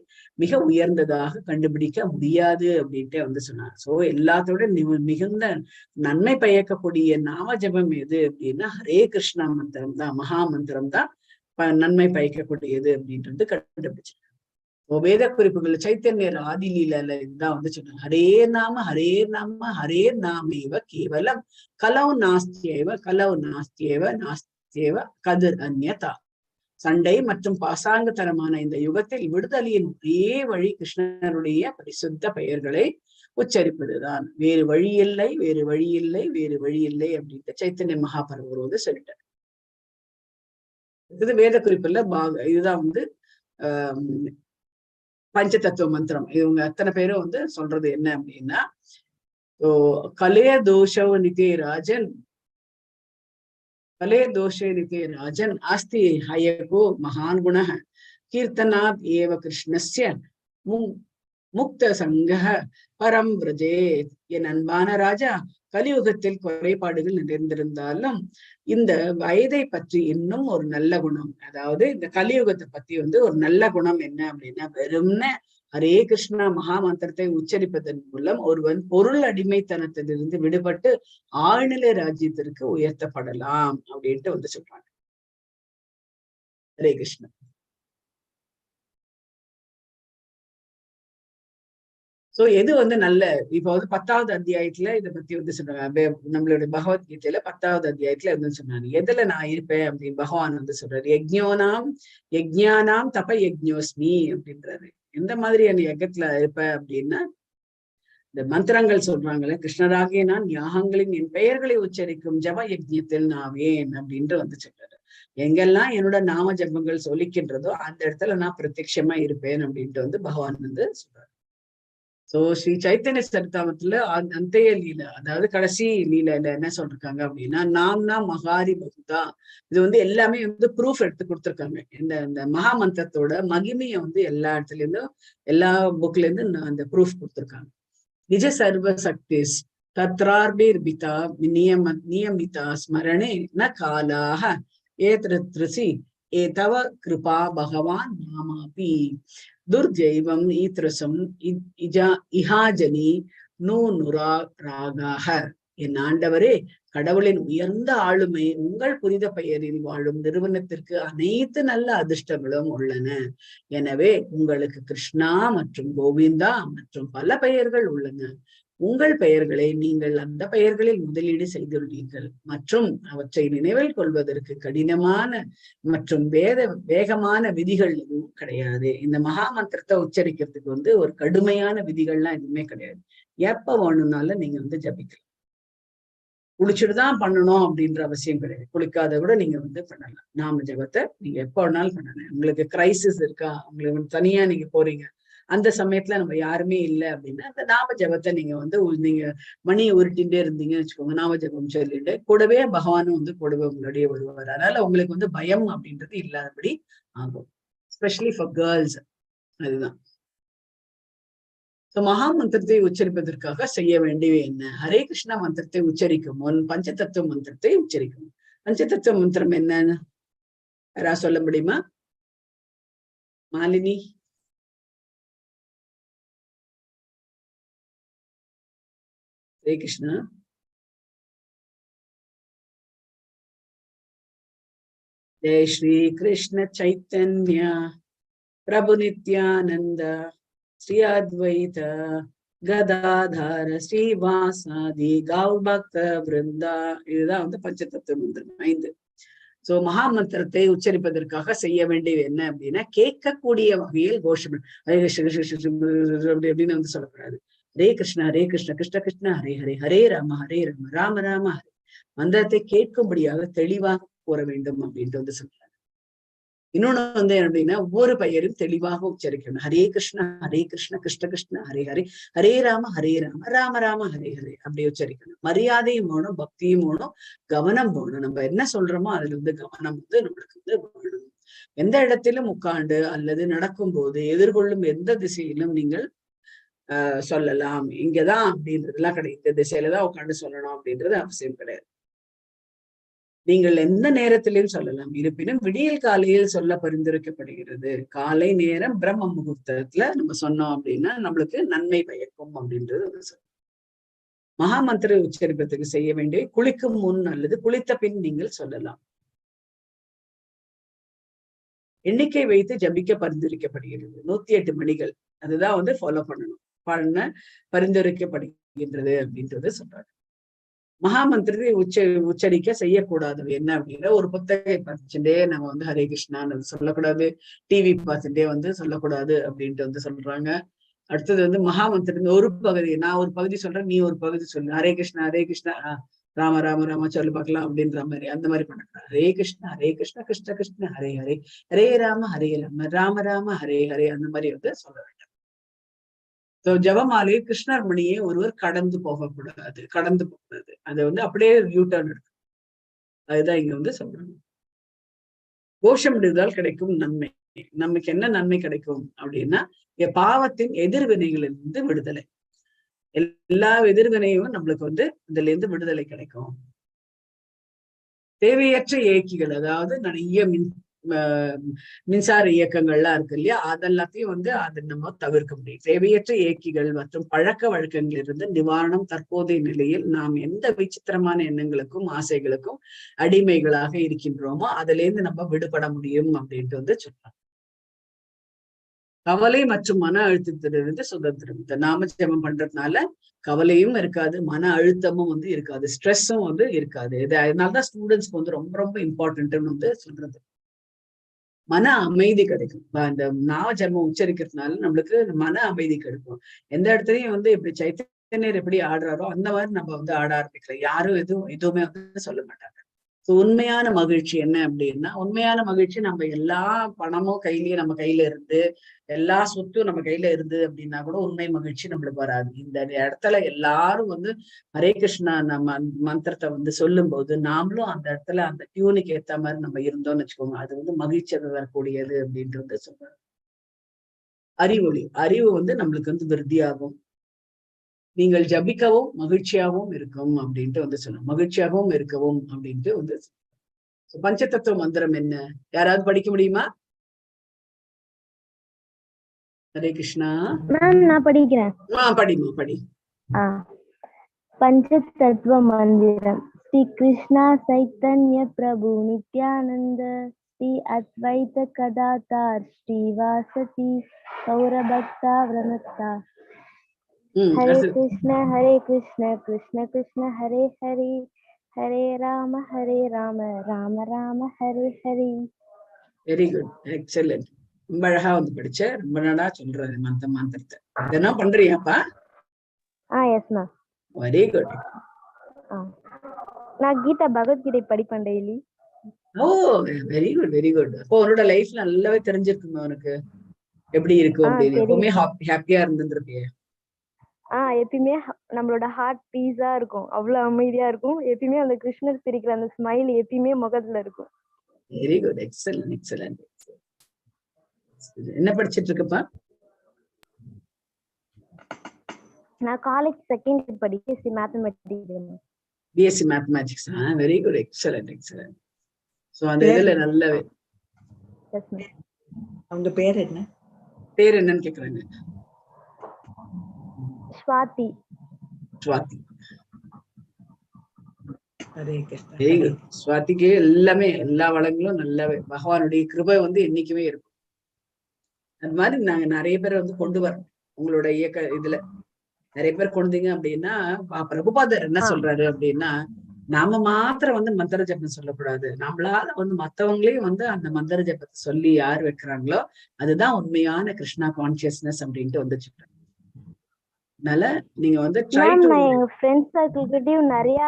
மிக உயர்ந்ததாக கண்டுபிடிக்க முடியாது அப்படின்ட்டு வந்து சொன்னார். சோ எல்லாத்தோட மிகுந்த நன்மை பயக்கக்கூடிய நாம ஜபம் எது அப்படின்னா ஹரே கிருஷ்ணா மந்திரம் தான், மகா மந்திரம் தான் நன்மை பயக்கக்கூடியது அப்படின்றது கண்டுபிடிச்சிருக்காங்க. வேத குறிப்புகள் சைத்தன்யர் ஆதிலீல இதுதான் வந்து சொன்னாங்க. ஹரே நாம ஹரே நாமேவ கேவலம் கலௌ நாஸ்தியேவ கதிர் அந்யதா. சண்டை மற்றும் பாசாங்கத்தனமான இந்த யுகத்தில் விடுதலையின் ஒரே வழி கிருஷ்ணருடைய பரிசுத்த பெயர்களை உச்சரிப்பதுதான். வேறு வழி இல்லை அப்படின்ட்டு சைத்தன்ய மகாபரவர் வந்து சொல்லிட்டார். இது வேத குறிப்புல இதுதான் வந்து பஞ்ச தத்துவ மந்திரம். இவங்க அத்தனை பேரும் வந்து சொல்றது என்ன அப்படின்னா, கலே தோஷவ நிதே ராஜன் ஆஸ்தி ஹயகோ மகான் குண கீர்த்தனாத் ஏவ கிருஷ்ணஸ்ய முக்த சங்கஹ பரம் விரஜே. என் அன்பான ராஜா, கலியுகத்தில் குறைபாடுகள் நிறைந்திருந்தாலும் இந்த வயதை பற்றி இன்னும் ஒரு நல்ல குணம், அதாவது இந்த கலியுகத்தை பத்தி வந்து ஒரு நல்ல குணம் என்ன அப்படின்னா, வெறும்ன ஹரே கிருஷ்ணா மகா மந்திரத்தை உச்சரிப்பதன் மூலம் ஒருவன் பொருள் அடிமைத்தனத்திலிருந்து விடுபட்டு ஆழ்நிலை ராஜ்யத்திற்கு உயர்த்தப்படலாம் அப்படின்ட்டு வந்து சொல்றாங்க. ஹரே கிருஷ்ணா. சோ எது வந்து நல்ல, இப்ப வந்து 10வது அத்தியாயத்துல இதை பத்தி வந்து சொன்னாங்க. நம்மளுடைய பகவத்கீதையில 10வது அத்தியாயத்துல வந்து சொன்னாங்க, எதுல நான் இருப்பேன் அப்படின்னு பகவான் வந்து சொல்றாரு. யஜ்ஞானாம் தப யஜ்ஞோஸ்மி அப்படின்றாரு. எந்த மாதிரி அந்த யஜ்ஞத்துல இருப்ப அப்படின்னா, இந்த மந்திரங்கள் சொல்றாங்களே, கிருஷ்ணராகிய நான் யாகங்களின் என் பெயர்களை உச்சரிக்கும் ஜப யஜ்ஞத்தில் நாவேன் அப்படின்ட்டு வந்து சொல்றாரு. எங்கெல்லாம் என்னோட நாம ஜபங்கள் சொல்லிக்கின்றதோ அந்த இடத்துல நான் பிரத்யட்சமா இருப்பேன் அப்படின்ட்டு வந்து பகவான் வந்து சொல்றாரு. சோ ஸ்ரீ சைத்தன்ய சரிதாமத்துல அந்தைய லீலை, அதாவது கடைசி லீலையில என்ன சொல்றாங்க அப்படின்னா, நாம்னா மகாரி பகுதா. இது வந்து எல்லாமே வந்து ப்ரூஃப் எடுத்து கொடுத்துருக்காங்க. இந்த மகா மந்திரத்தோட மகிமையை வந்து எல்லா இடத்துல இருந்தும், எல்லா புக்ல இருந்து அந்த ப்ரூஃப் கொடுத்துருக்காங்க. நிஜ சர்வ சக்திஸ் தத்ரார்பிர்பிதா நியமிதா ஸ்மரணே ந காலாக ஏத்ருசி ஏதவ கிருபா பகவான் நாமாபி துர்ஜெய்வம் ஈத்ரசம் இஹாஜனி நூனுரா ராகாக. என் ஆண்டவரே, கடவுளின் உயர்ந்த ஆளுமை உங்கள் புனித பெயரில் வாழும் நிறுவனத்திற்கு அனைத்து நல்ல அதிர்ஷ்டங்களும் உள்ளன. எனவே உங்களுக்கு கிருஷ்ணா மற்றும் கோவிந்தா மற்றும் பல பெயர்கள் உள்ளன. உங்கள் பெயர்களை நீங்கள் அந்த பெயர்களில் முதலீடு செய்துள்ளீர்கள் மற்றும் அவற்றை நினைவில் கொள்வதற்கு கடினமான மற்றும் வேகமான விதிகள் எதுவும் கிடையாது. இந்த மகா மந்திரத்தை உச்சரிக்கிறதுக்கு வந்து ஒரு கடுமையான விதிகள்லாம் எதுவுமே கிடையாது. எப்ப வேணும்னாலும் நீங்க வந்து ஜபிக்கலாம். குளிச்சுட்டுதான் பண்ணணும் அப்படின்ற அவசியம் கிடையாது. குளிக்காத கூட நீங்க வந்து பண்ணலாம். நாம ஜபத்தை நீங்க எப்ப வேணாலும் பண்ணலாம். உங்களுக்கு கிரைசிஸ் இருக்கா, உங்களுக்கு தனியா நீங்க போறீங்க, அந்த சமயத்துல நம்ம யாருமே இல்லை அப்படின்னா அந்த நாம ஜபத்தை நீங்க வந்து நீங்க மணியை உருட்டின்ண்டே இருந்தீங்கன்னு வச்சுக்கோங்க, நாம ஜபம் சொல்லிட்டு கூடவே பகவானும் வந்து கூடவே உங்களுடைய வருவார். அதனால உங்களுக்கு வந்து பயம் அப்படின்றது இல்லாதபடி ஆகும். Especially for girls. அதுதான். மகா மந்திரத்தை உச்சரிப்பதற்காக செய்ய வேண்டியது என்ன? ஹரே கிருஷ்ணா மந்திரத்தை உச்சரிக்கும் முன் பஞ்சதத்துவ மந்திரத்தை உச்சரிக்கணும். பஞ்சதத்துவ மந்திரம் என்னன்னு யாராவது சொல்ல முடியுமா? மாலினி. ஹரே கிருஷ்ணா. ஜெய் ஸ்ரீ கிருஷ்ண சைத்தன்ய பிரபு நித்யானந்த ஸ்ரீ அத்வைத கதாதார ஸ்ரீவாசாதி கௌர் பக்த விருந்தா. இதுதான் வந்து பஞ்சதத்துவ மந்திரம் 5. சோ மகா மந்திரத்தை உச்சரிப்பதற்காக செய்ய வேண்டியது என்ன அப்படின்னா, கேட்கக்கூடிய வகையில் கோஷம். ஹரே கிருஷ்ண அப்படி அப்படின்னு வந்து சொல்லக்கூடாது. ஹரே கிருஷ்ணா ஹரே கிருஷ்ண கிருஷ்ண கிருஷ்ண ஹரே ஹரே ஹரே ராம ராம ராம ஹரே. மந்திரத்தை கேட்கும்படியாக தெளிவாக கூற வேண்டும் அப்படின்ட்டு வந்து சொல்றாங்க. இன்னொன்னு வந்து அப்படின்னா, ஒவ்வொரு பெயரும் தெளிவாக உச்சரிக்கணும். ஹரே கிருஷ்ண கிருஷ்ண கிருஷ்ண ஹரே ஹரே ஹரே ராம ராம ராம ஹரே ஹரே அப்படி உச்சரிக்கணும். மரியாதையும் போகணும், பக்தியும் போகணும், கவனம் போகணும். நம்ம என்ன சொல்றோமோ அதுல வந்து கவனம் வந்து நம்மளுக்கு வந்து வேணும். எந்த இடத்திலும் உட்கார்ந்து அல்லது நடக்கும் போது எதிர்கொள்ளும் எந்த திசையிலும் நீங்கள் சொல்லலாம். இங்கதான் அப்படின்றதுலாம் கிடையாது. இந்த திசையிலதான் உட்காந்து சொல்லணும் அப்படின்றது அவசியம் கிடையாது. நீங்கள் எந்த நேரத்திலையும் சொல்லலாம். இருப்பினும் விடியல் காலையில் சொல்ல பரிந்துரைக்கப்படுகிறது. காலை நேரம் பிரம்ம முகூர்த்தத்துல நம்ம சொன்னோம் அப்படின்னா நம்மளுக்கு நன்மை பயக்கும் அப்படின்றது மகா மந்திர உச்சரிப்பதற்கு செய்ய வேண்டிய குளிக்கும் முன் அல்லது குளித்த பின் நீங்கள் சொல்லலாம். எண்ணிக்கை வைத்து ஜபிக்க பரிந்துரைக்கப்படுகிறது. 108 மணிகள். அதுதான் வந்து ஃபாலோ பண்ணணும், பரிந்துரைக்கப்படுகின்றது அப்படின்றது சொல்றாங்க. மகா மந்திரத்தை உச்சரிக்க செய்யக்கூடாதது என்ன அப்படின்னா, ஒரு புத்தகத்தை படிச்சுட்டே நம்ம வந்து ஹரே கிருஷ்ணான்னு சொல்லக்கூடாது, டிவி பார்த்துட்டே வந்து சொல்லக்கூடாது அப்படின்ட்டு வந்து சொல்றாங்க. அடுத்தது வந்து மகா மந்திரத்தின் ஒரு பகுதி, நான் ஒரு பகுதி சொல்றேன், நீ ஒரு பகுதி சொல்லு. ஹரே கிருஷ்ணா ராம ராம ராம சொல்லு பார்க்கலாம் அப்படின்ற மாதிரி அந்த மாதிரி பண்ணக்கூடாது. ஹரே கிருஷ்ண கிருஷ்ண கிருஷ்ண ஹரே ஹரே ஹரே ராம ராம ராம ஹரே ஹரே அந்த மாதிரி வந்து சொல்ல வேண்டும். ஜபமாலையை கிருஷ்ணர் மணியை ஒருவர் கடந்து போகக்கூடாது. அது வந்து அப்படியே யூட்டர்ன் இருக்கு. அதுதான் இங்க வந்து சொல்றாங்க. கோஷமிடுவதால் கிடைக்கும் நன்மை. நமக்கு என்ன நன்மை கிடைக்கும் அப்படின்னா, பாவத்தின் எதிர்வினைகளிலிருந்து விடுதலை. எல்லா எதிர்வினையும் நம்மளுக்கு வந்து இதுல இருந்து விடுதலை கிடைக்கும். தேவையற்ற ஏக்கிகள், அதாவது நிறைய மின்சார இயக்கங்கள்லாம் இருக்கு இல்லையா, அதெல்லாத்தையும் வந்து அதை நம்ம தவிர்க்க முடியும். தேவையற்ற இயக்கிகள் மற்றும் பழக்க வழக்கங்களிலிருந்து நிவாரணம். தற்போதைய நிலையில் நாம் எந்த விசித்திரமான எண்ணங்களுக்கும் ஆசைகளுக்கும் அடிமைகளாக இருக்கின்றோமோ அதுல இருந்து நம்ம விடுபட முடியும் அப்படின்ட்டு வந்து சொல்றாங்க. கவலை மற்றும் மன அழுத்தத்திலிருந்து சுதந்திரம். இந்த நாம ஜெபம் பண்றதுனால கவலையும் இருக்காது, மன அழுத்தமும் வந்து இருக்காது, ஸ்ட்ரெஸ்ஸும் வந்து இருக்காது. இது அதனாலதான் ஸ்டூடெண்ட்ஸ்க்கு வந்து ரொம்ப ரொம்ப இம்பார்ட்டன்ட்னு வந்து சொல்றது. மன அமைதி கிடைக்கும். இந்த நாம ஜெபம் உச்சரிக்கிறதுனால நம்மளுக்கு மன அமைதி கிடைக்கும். எந்த இடத்துலயும் வந்து இப்படி சைத்தன்யர் எப்படி ஆடுறாரோ அந்த மாதிரி நம்ம வந்து ஆட ஆரம்பிக்கிறோம். யாரும் எதுவுமே வந்து சொல்ல மாட்டாங்க. உண்மையான மகிழ்ச்சி என்ன அப்படின்னா, உண்மையான மகிழ்ச்சி நம்ம எல்லா பணமும் நம்ம கையில இருந்து, எல்லா சொத்தும் நம்ம கையில இருந்து அப்படின்னா கூட உண்மை மகிழ்ச்சி நம்மளுக்கு வராது. இந்த இடத்துல எல்லாரும் வந்து ஹரே கிருஷ்ணா நம்ம மந்திரத்தை வந்து சொல்லும் போது நாமளும் அந்த இடத்துல அந்த டியூனுக்கு ஏத்த மாதிரி நம்ம இருந்தோம்னு வச்சுக்கோங்க, அது வந்து மகிழ்ச்சி வரக்கூடியது அப்படின்றது சொல்றாங்க. அறிவு வந்து நம்மளுக்கு வந்து விருத்தியாகும். நீங்கள் ஜபிக்கவும் மகிழ்ச்சியாகவும் இருக்கும் அப்படின்ட்டு வந்து சொல்லணும். மகிழ்ச்சியாகவும் இருக்கவும் அப்படின்ட்டு வந்து பஞ்சதத்துவ மந்திரம் என்ன, யாராவது படிக்க முடியுமா? ஹரே கிருஷ்ணா. நான் படிக்கிறேன். படிமா படி. பஞ்சதத்துவ மந்திரம். ஸ்ரீ கிருஷ்ணா சைத்தன்ய பிரபு நித்யானந்த ஸ்ரீ அத்வைத கதாதார் ஸ்ரீவாசதி கௌரபக்தா விரமத்தா. Hare Krishna Krishna Krishna Hare Hare Hare Rama Rama Rama Hare Hare. Very good, excellent. ரொம்ப அழகா வந்து படிச்ச, ரொம்ப நாளா சொல்றேன் மந்திரத்தை. இதெல்லாம் பண்றியாப்பா? Yes ma'am. Very good. நான் கீதா பகவத்கீதை படிப்பேன் daily. Oh very good very good. அப்போ உன்னோட லைஃப்ல நல்லாவே தெரிஞ்சிருக்குங்க உனக்கு எப்படி இருக்கும் அப்படின்னு. எப்பவுமே ஹாப்பியா இருந்திருப்பியே. எப்பயுமே நம்மளோட ஹார்ட் பீஸா இருக்கும், அவ்வளவு அமைதியா இருக்கும். எப்பயுமே அந்த கிருஷ்ணர் சிரிக்கிற அந்த ஸ்மைல் எப்பயுமே முகத்துல இருக்கும். Very good, excellent excellent. என்ன படிச்சிட்டு இருக்கப்பா? நான் college second year BSc mathematics. BSc mathematics. Very good, excellent excellent. So அந்த இதுல நல்லவே. Yes ma'am. அவங்க பேர் என்ன? பேர் என்னன்னு கேக்குறாங்க. ஸ்வாதி. ஸ்வாதி. ஹரே கிருஷ்ணா. Very good. ஸ்வாதிக்கு எல்லாமே எல்லா வளங்களும் நல்லாவே பகவானுடைய கிருபை வந்து என்னைக்குமே இருக்கும். அது மாதிரி நாங்க நிறைய பேர் வந்து கொண்டு வரோம் உங்களோட இயக்க இதுல. நிறைய பேர் கொண்டீங்க அப்படின்னா, பிரபுபாதர் என்ன சொல்றாரு அப்படின்னா, நாம மாத்திரம் வந்து மந்திர ஜபம் சொல்லக்கூடாது, நம்மளால வந்து மத்தவங்களையும் வந்து அந்த மந்திர ஜபத்தை சொல்லி யார் வைக்கிறாங்களோ அதுதான் உண்மையான கிருஷ்ணா கான்சியஸ்னஸ் அப்படின்ட்டு வந்து சொல்றாங்க. அதனால நீங்க வந்து எங்க ஃப்ரெண்ட்ஸ் சர்க்கிள் கிட்டயும் நிறைய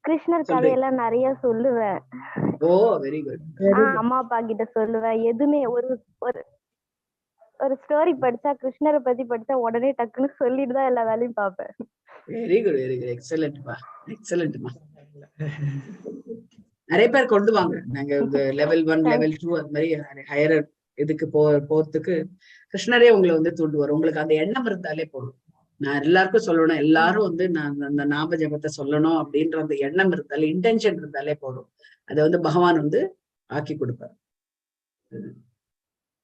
கிருஷ்ணர் கதையெல்லாம் நிறைய சொல்லுவேன். ஓ வெரி குட். அம்மா அப்பா கிட்ட சொல்லுவேன். எதுவுமே ஒரு ஸ்டோரி படிச்சா, கிருஷ்ணரை பத்தி படிச்சா உடனே டக்குன்னு சொல்லிட்டு தான் எல்லா வேலையும் பார்ப்பேன். வெரி குட் வெரி குட், எக்ஸலென்ட்மா எக்ஸலென்ட்மா. நிறைய பேர் கொண்டு வாங்க. நாங்க லெவல் 1 லெவல் 2 அது மாதிரி ஹையர் இதுக்கு போறதுக்கு கிருஷ்ணரே உங்களை வந்து தூண்டு வரும். உங்களுக்கு அந்த எண்ணம் இருந்தாலே போதும். நான் எல்லாருக்கும் சொல்லணும், எல்லாரும் வந்து நான் அந்த நாம ஜபத்தை சொல்லணும் அப்படின்ற அந்த எண்ணம் இருந்தாலே, இன்டென்ஷன் இருந்தாலே போதும். அதை வந்து பகவான் வந்து ஆக்கி கொடுப்பார்.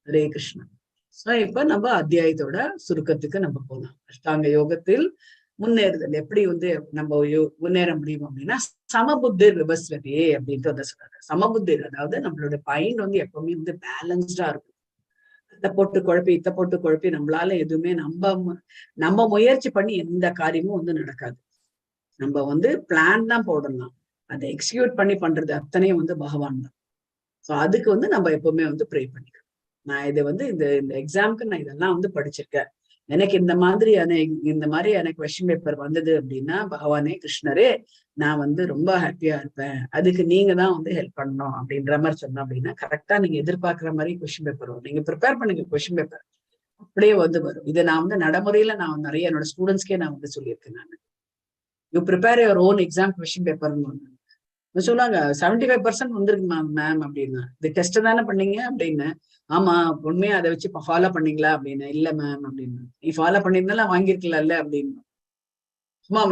ஹரே கிருஷ்ணா. இப்ப நம்ம அத்தியாயத்தோட சுருக்கத்துக்கு நம்ம போகலாம். அஷ்டாங்க யோகத்தில் முன்னேறுதல் எப்படி வந்து நம்ம முன்னேற முடியும் அப்படின்னா, சமபுத்தர் விபஸ்வதி அப்படின்ட்டு வந்து சொல்றாரு. சமபுத்தர் அதாவது நம்மளோட மைண்ட் வந்து எப்பவுமே வந்து பேலன்ஸ்டா இருக்கும். இத்த போட்டு குழப்பி நம்மளால எதுவுமே நம்ம முயற்சி பண்ணி எந்த காரியமும் வந்து நடக்காது. நம்ம வந்து பிளான் தான் போடலாம், அதை எக்ஸிக்யூட் பண்ணி பண்றது அத்தனையும் வந்து பகவான் தான். சோ அதுக்கு வந்து நம்ம எப்பவுமே வந்து ப்ரே பண்ணிக்கணும். நான் இதை வந்து இந்த எக்ஸாமுக்கு நான் இதெல்லாம் வந்து படிச்சிருக்கேன், எனக்கு இந்த மாதிரியான கொஸ்டின் பேப்பர் வந்தது அப்படின்னா, பகவானே கிருஷ்ணரே நான் வந்து ரொம்ப ஹாப்பியா இருப்பேன், அதுக்கு நீங்க தான் வந்து ஹெல்ப் பண்ணணும் அப்படின்ற மாதிரி சொன்னோம் அப்படின்னா, கரெக்டா நீங்க எதிர்பார்க்குற மாதிரி கொஸ்டின் பேப்பர் வரும். நீங்க ப்ரிப்பேர் பண்ணுங்க கொஸ்டின் பேப்பர், அப்படியே வந்து வரும். இதை நான் வந்து நடைமுறையில நான் நிறைய என்னோட ஸ்டூடெண்ட்ஸ்க்கே நான் வந்து சொல்லியிருக்கேன். நான் you prepare your own exam question பேப்பர்னு சொல்லுவாங்க. 75% வந்துருக்கு மேம் அப்படின்னா, இது டெஸ்ட் தானே பண்ணீங்க அப்படின்னு. ஆமா உண்மையா அதை வச்சு ஃபாலோ பண்ணீங்களா அப்படின்னு. இல்ல மேம் அப்படின்னு. நீ ஃபாலோ பண்ணியிருந்தாலும் வாங்கிருக்கலாம்ல அப்படின்னு. சும்மா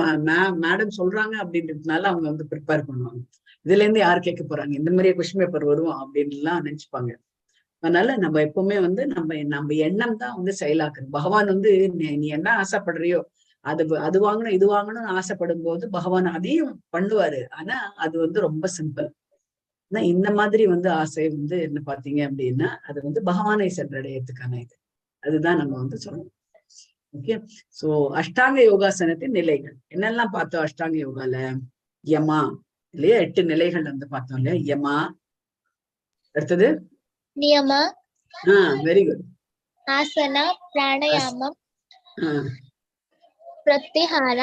மேடம் சொல்றாங்க அப்படின்றதுனால அவங்க வந்து ப்ரிப்பேர் பண்ணுவாங்க. இதுல இருந்து யார் கேட்க போறாங்க, இந்த மாதிரியே கொஸ்டின் பேப்பர் வருவோம் அப்படின்லாம் நினைச்சுப்பாங்க. அதனால நம்ம எப்பவுமே வந்து நம்ம எண்ணம் தான் வந்து செயலாக்குறது. பகவான் வந்து நீ என்ன ஆசைப்படுறியோ அது வாங்கணும் இது வாங்கணும்னு ஆசைப்படும் போது பகவான் அதையும் பண்ணுவாரு. ஆனா அது வந்து ரொம்ப சிம்பிள். ஆனா இந்த மாதிரி வந்து ஆசை வந்து என்ன பாத்தீங்க அப்படின்னா அது வந்து பகவானை சென்றடையறதுக்கான இது. அதுதான் நம்ம வந்து சொல்லணும். ஓகே. சோ அஷ்டாங்க யோகாசனத்தின் நிலைகள் என்னெல்லாம் பார்த்தோம் அஷ்டாங்க யோகால? யமா இல்லையா, 8 நிலைகள் வந்து பார்த்தோம் இல்லையா? யமா, அடுத்தது நியம, வெரி குட், ஆசன, பிராணாயாமம், பிரத்திஹார,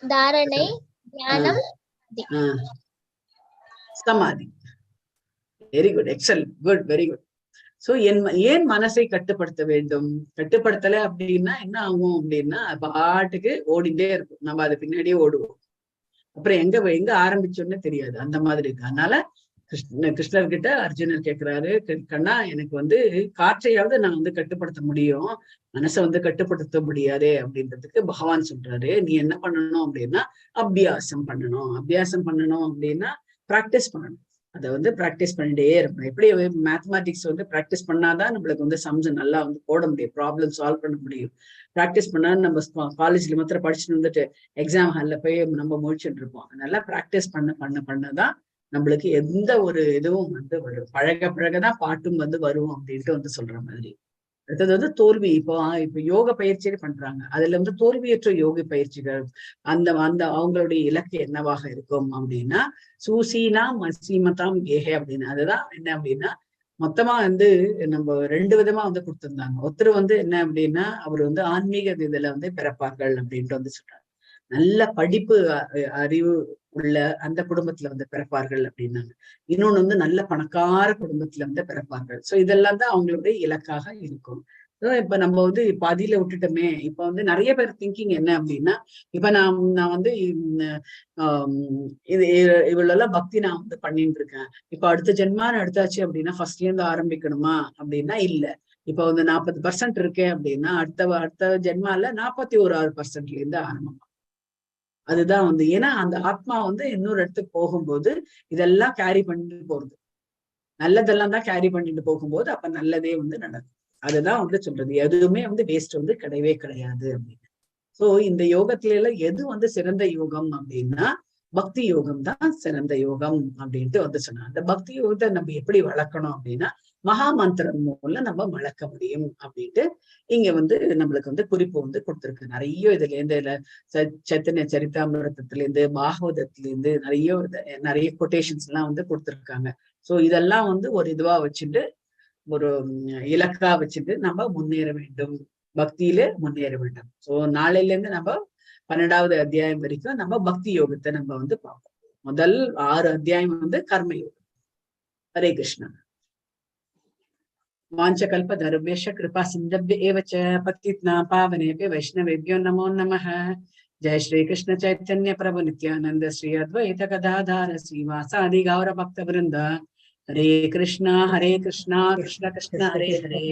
தாரணை, தியானம், சமாதி. Very good, excellent, good, very good. So ஏன் மனசை கட்டுப்படுத்த வேண்டும்? கட்டுப்படுத்தல அப்படின்னா என்ன ஆகும் அப்படின்னா பாட்டுக்கு ஓடிட்டே இருக்கும், நம்ம அது பின்னாடியே ஓடுவோம். அப்புறம் எங்க ஆரம்பிச்சோன்னு தெரியாது, அந்த மாதிரி இருக்கு. அதனால கிருஷ்ணர்கிட்ட அர்ஜுனர் கேட்கிறாரு, கண்ணா எனக்கு வந்து காற்றையாவது நான் வந்து கட்டுப்படுத்த முடியும், மனசை வந்து கட்டுப்படுத்த முடியாதே அப்படின்றதுக்கு பகவான் சொல்றாரு, நீ என்ன பண்ணணும் அப்படின்னா அபியாசம் பண்ணணும். அபியாசம் பண்ணணும் அப்படின்னா பிராக்டிஸ் பண்ணணும். அதை வந்து பிராக்டிஸ் பண்ணிட்டே இருக்கணும். எப்படி மேத்தமேட்டிக்ஸ் வந்து பிராக்டிஸ் பண்ணாதான் நம்மளுக்கு வந்து சம்ஸ் நல்லா வந்து போட முடியும், ப்ராப்ளம் சால்வ் பண்ண முடியும். பிராக்டிஸ் பண்ணா நம்ம காலேஜ்ல மாத்திரம் படிச்சுட்டு வந்துட்டு எக்ஸாம் ஹால்ல போய் நம்ம முடிச்சுட்டு இருப்போம். அதனால பிராக்டிஸ் பண்ணதான் நம்மளுக்கு எந்த ஒரு இதுவும் வந்து வரும். பழகதான் பாட்டும் வந்து வரும் அப்படின்ட்டு வந்து சொல்ற மாதிரி. அடுத்தது வந்து தோல்வி. இப்போ யோக பயிற்சிகள் பண்றாங்க, அதுல வந்து தோல்வியற்ற யோக பயிற்சிகள் அந்த அவங்களுடைய இலக்கு என்னவாக இருக்கும் அப்படின்னா சூசீனா மசீமதாம் ஏகே அப்படின்னு. அதுதான் என்ன அப்படின்னா மொத்தமா வந்து நம்ம 2 விதமா வந்து கொடுத்திருந்தாங்க. ஒருத்தர் வந்து என்ன அப்படின்னா அவர் வந்து ஆன்மீக இதுல வந்து பிறப்பார்கள் அப்படின்ட்டு வந்து சொல்றாங்க. நல்ல படிப்பு அறிவு உள்ள அந்த குடும்பத்துல வந்து பிறப்பார்கள் அப்படின்னாங்க. இன்னொன்னு வந்து நல்ல பணக்கார குடும்பத்துல வந்து பிறப்பார்கள். சோ இதெல்லாம் தான் அவங்களுடைய இலக்காக இருக்கும். இப்ப நம்ம வந்து பாதியில விட்டுட்டோமே. இப்ப வந்து நிறைய பேர் திங்கிங் என்ன அப்படின்னா, இப்ப நான் வந்து இவ்வளவு பக்தி நான் வந்து பண்ணிட்டு இருக்கேன், இப்ப அடுத்த ஜென்மான்னு எடுத்தாச்சு அப்படின்னா ஃபர்ஸ்ட்ல இருந்து ஆரம்பிக்கணுமா அப்படின்னா இல்ல. இப்ப வந்து 40% இருக்கேன் அப்படின்னா அடுத்த ஜென்மால 41% இருந்து ஆரம்பம். அதுதான் வந்து ஏன்னா அந்த ஆத்மா வந்து இன்னொரு இடத்துக்கு போகும்போது இதெல்லாம் கேரி பண்ணிட்டு போறது, நல்லதெல்லாம் தான் கேரி பண்ணிட்டு போகும்போது அப்ப நல்லதே வந்து நடக்கும். அதுதான் வந்து சொல்றது, எதுவுமே வந்து வேஸ்ட் வந்து கிடையவே கிடையாது அப்படின்னு. சோ இந்த யோகத்தில எல்லாம் எது வந்து சிறந்த யோகம் அப்படின்னா பக்தி யோகம் தான் சிறந்த யோகம் அப்படின்ட்டு வந்து சொன்னாங்க. அந்த பக்தி யோகத்தை நம்ம எப்படி வளர்க்கணும் அப்படின்னா மகா மந்திரம் மூலம் நம்ம வளர்க்க முடியும் அப்படின்ட்டு இங்க வந்து நம்மளுக்கு வந்து குறிப்பு வந்து கொடுத்திருக்கு. நிறைய இதுல இருந்து சைத்தன்ய சரிதாமிரதத்துல இருந்து பாகவதத்துல இருந்து நிறைய கொட்டேஷன்ஸ் எல்லாம் வந்து கொடுத்திருக்காங்க. சோ இதெல்லாம் வந்து ஒரு இதுவா வச்சுட்டு ஒரு இலக்கா வச்சுட்டு நம்ம முன்னேற வேண்டும், பக்தியில முன்னேற வேண்டும். சோ நாளையில இருந்து நம்ம 12வது அத்தியாயம் வரைக்கும் நம்ம பக்தி யோகத்தை நம்ம வந்து பார்ப்போம். முதல் 6 அத்தியாயம் வந்து கர்ம யோகம். ஹரே கிருஷ்ணா. வாஞ்சகல்ப தர்வேஷ கிருபா சிந்தவ்ய ஏவச்ச பத்தித்னா பாவனேபி வைஷ்ணவேபியோ நமோ நமः. ஜெய ஸ்ரீ கிருஷ்ண சைத்தன்ய பிரபு நித்யானந்த ஸ்ரீ அத்வைத கதாதார ஸ்ரீவாசாதி கௌர பக்த விருந்த. ஹரே கிருஷ்ணா கிருஷ்ண கிருஷ்ண ஹரே ஹரே,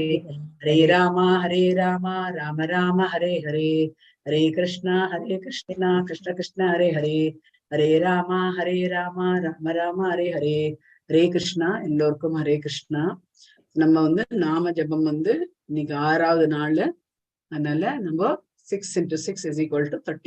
ஹரே ராமா ராம ராம ஹரே ஹரே, ஹரே கிருஷ்ணா கிருஷ்ண கிருஷ்ண ஹரே ஹரே, ஹரே ராமா ராம ராம ஹரே ஹரே, ஹரே கிருஷ்ணா. எல்லோருக்கும் ஹரே கிருஷ்ணா. நம்ம வந்து நாம ஜபம் வந்து இன்னைக்கு 6வது நாள். அதனால நம்ம 6 × 6 = 36.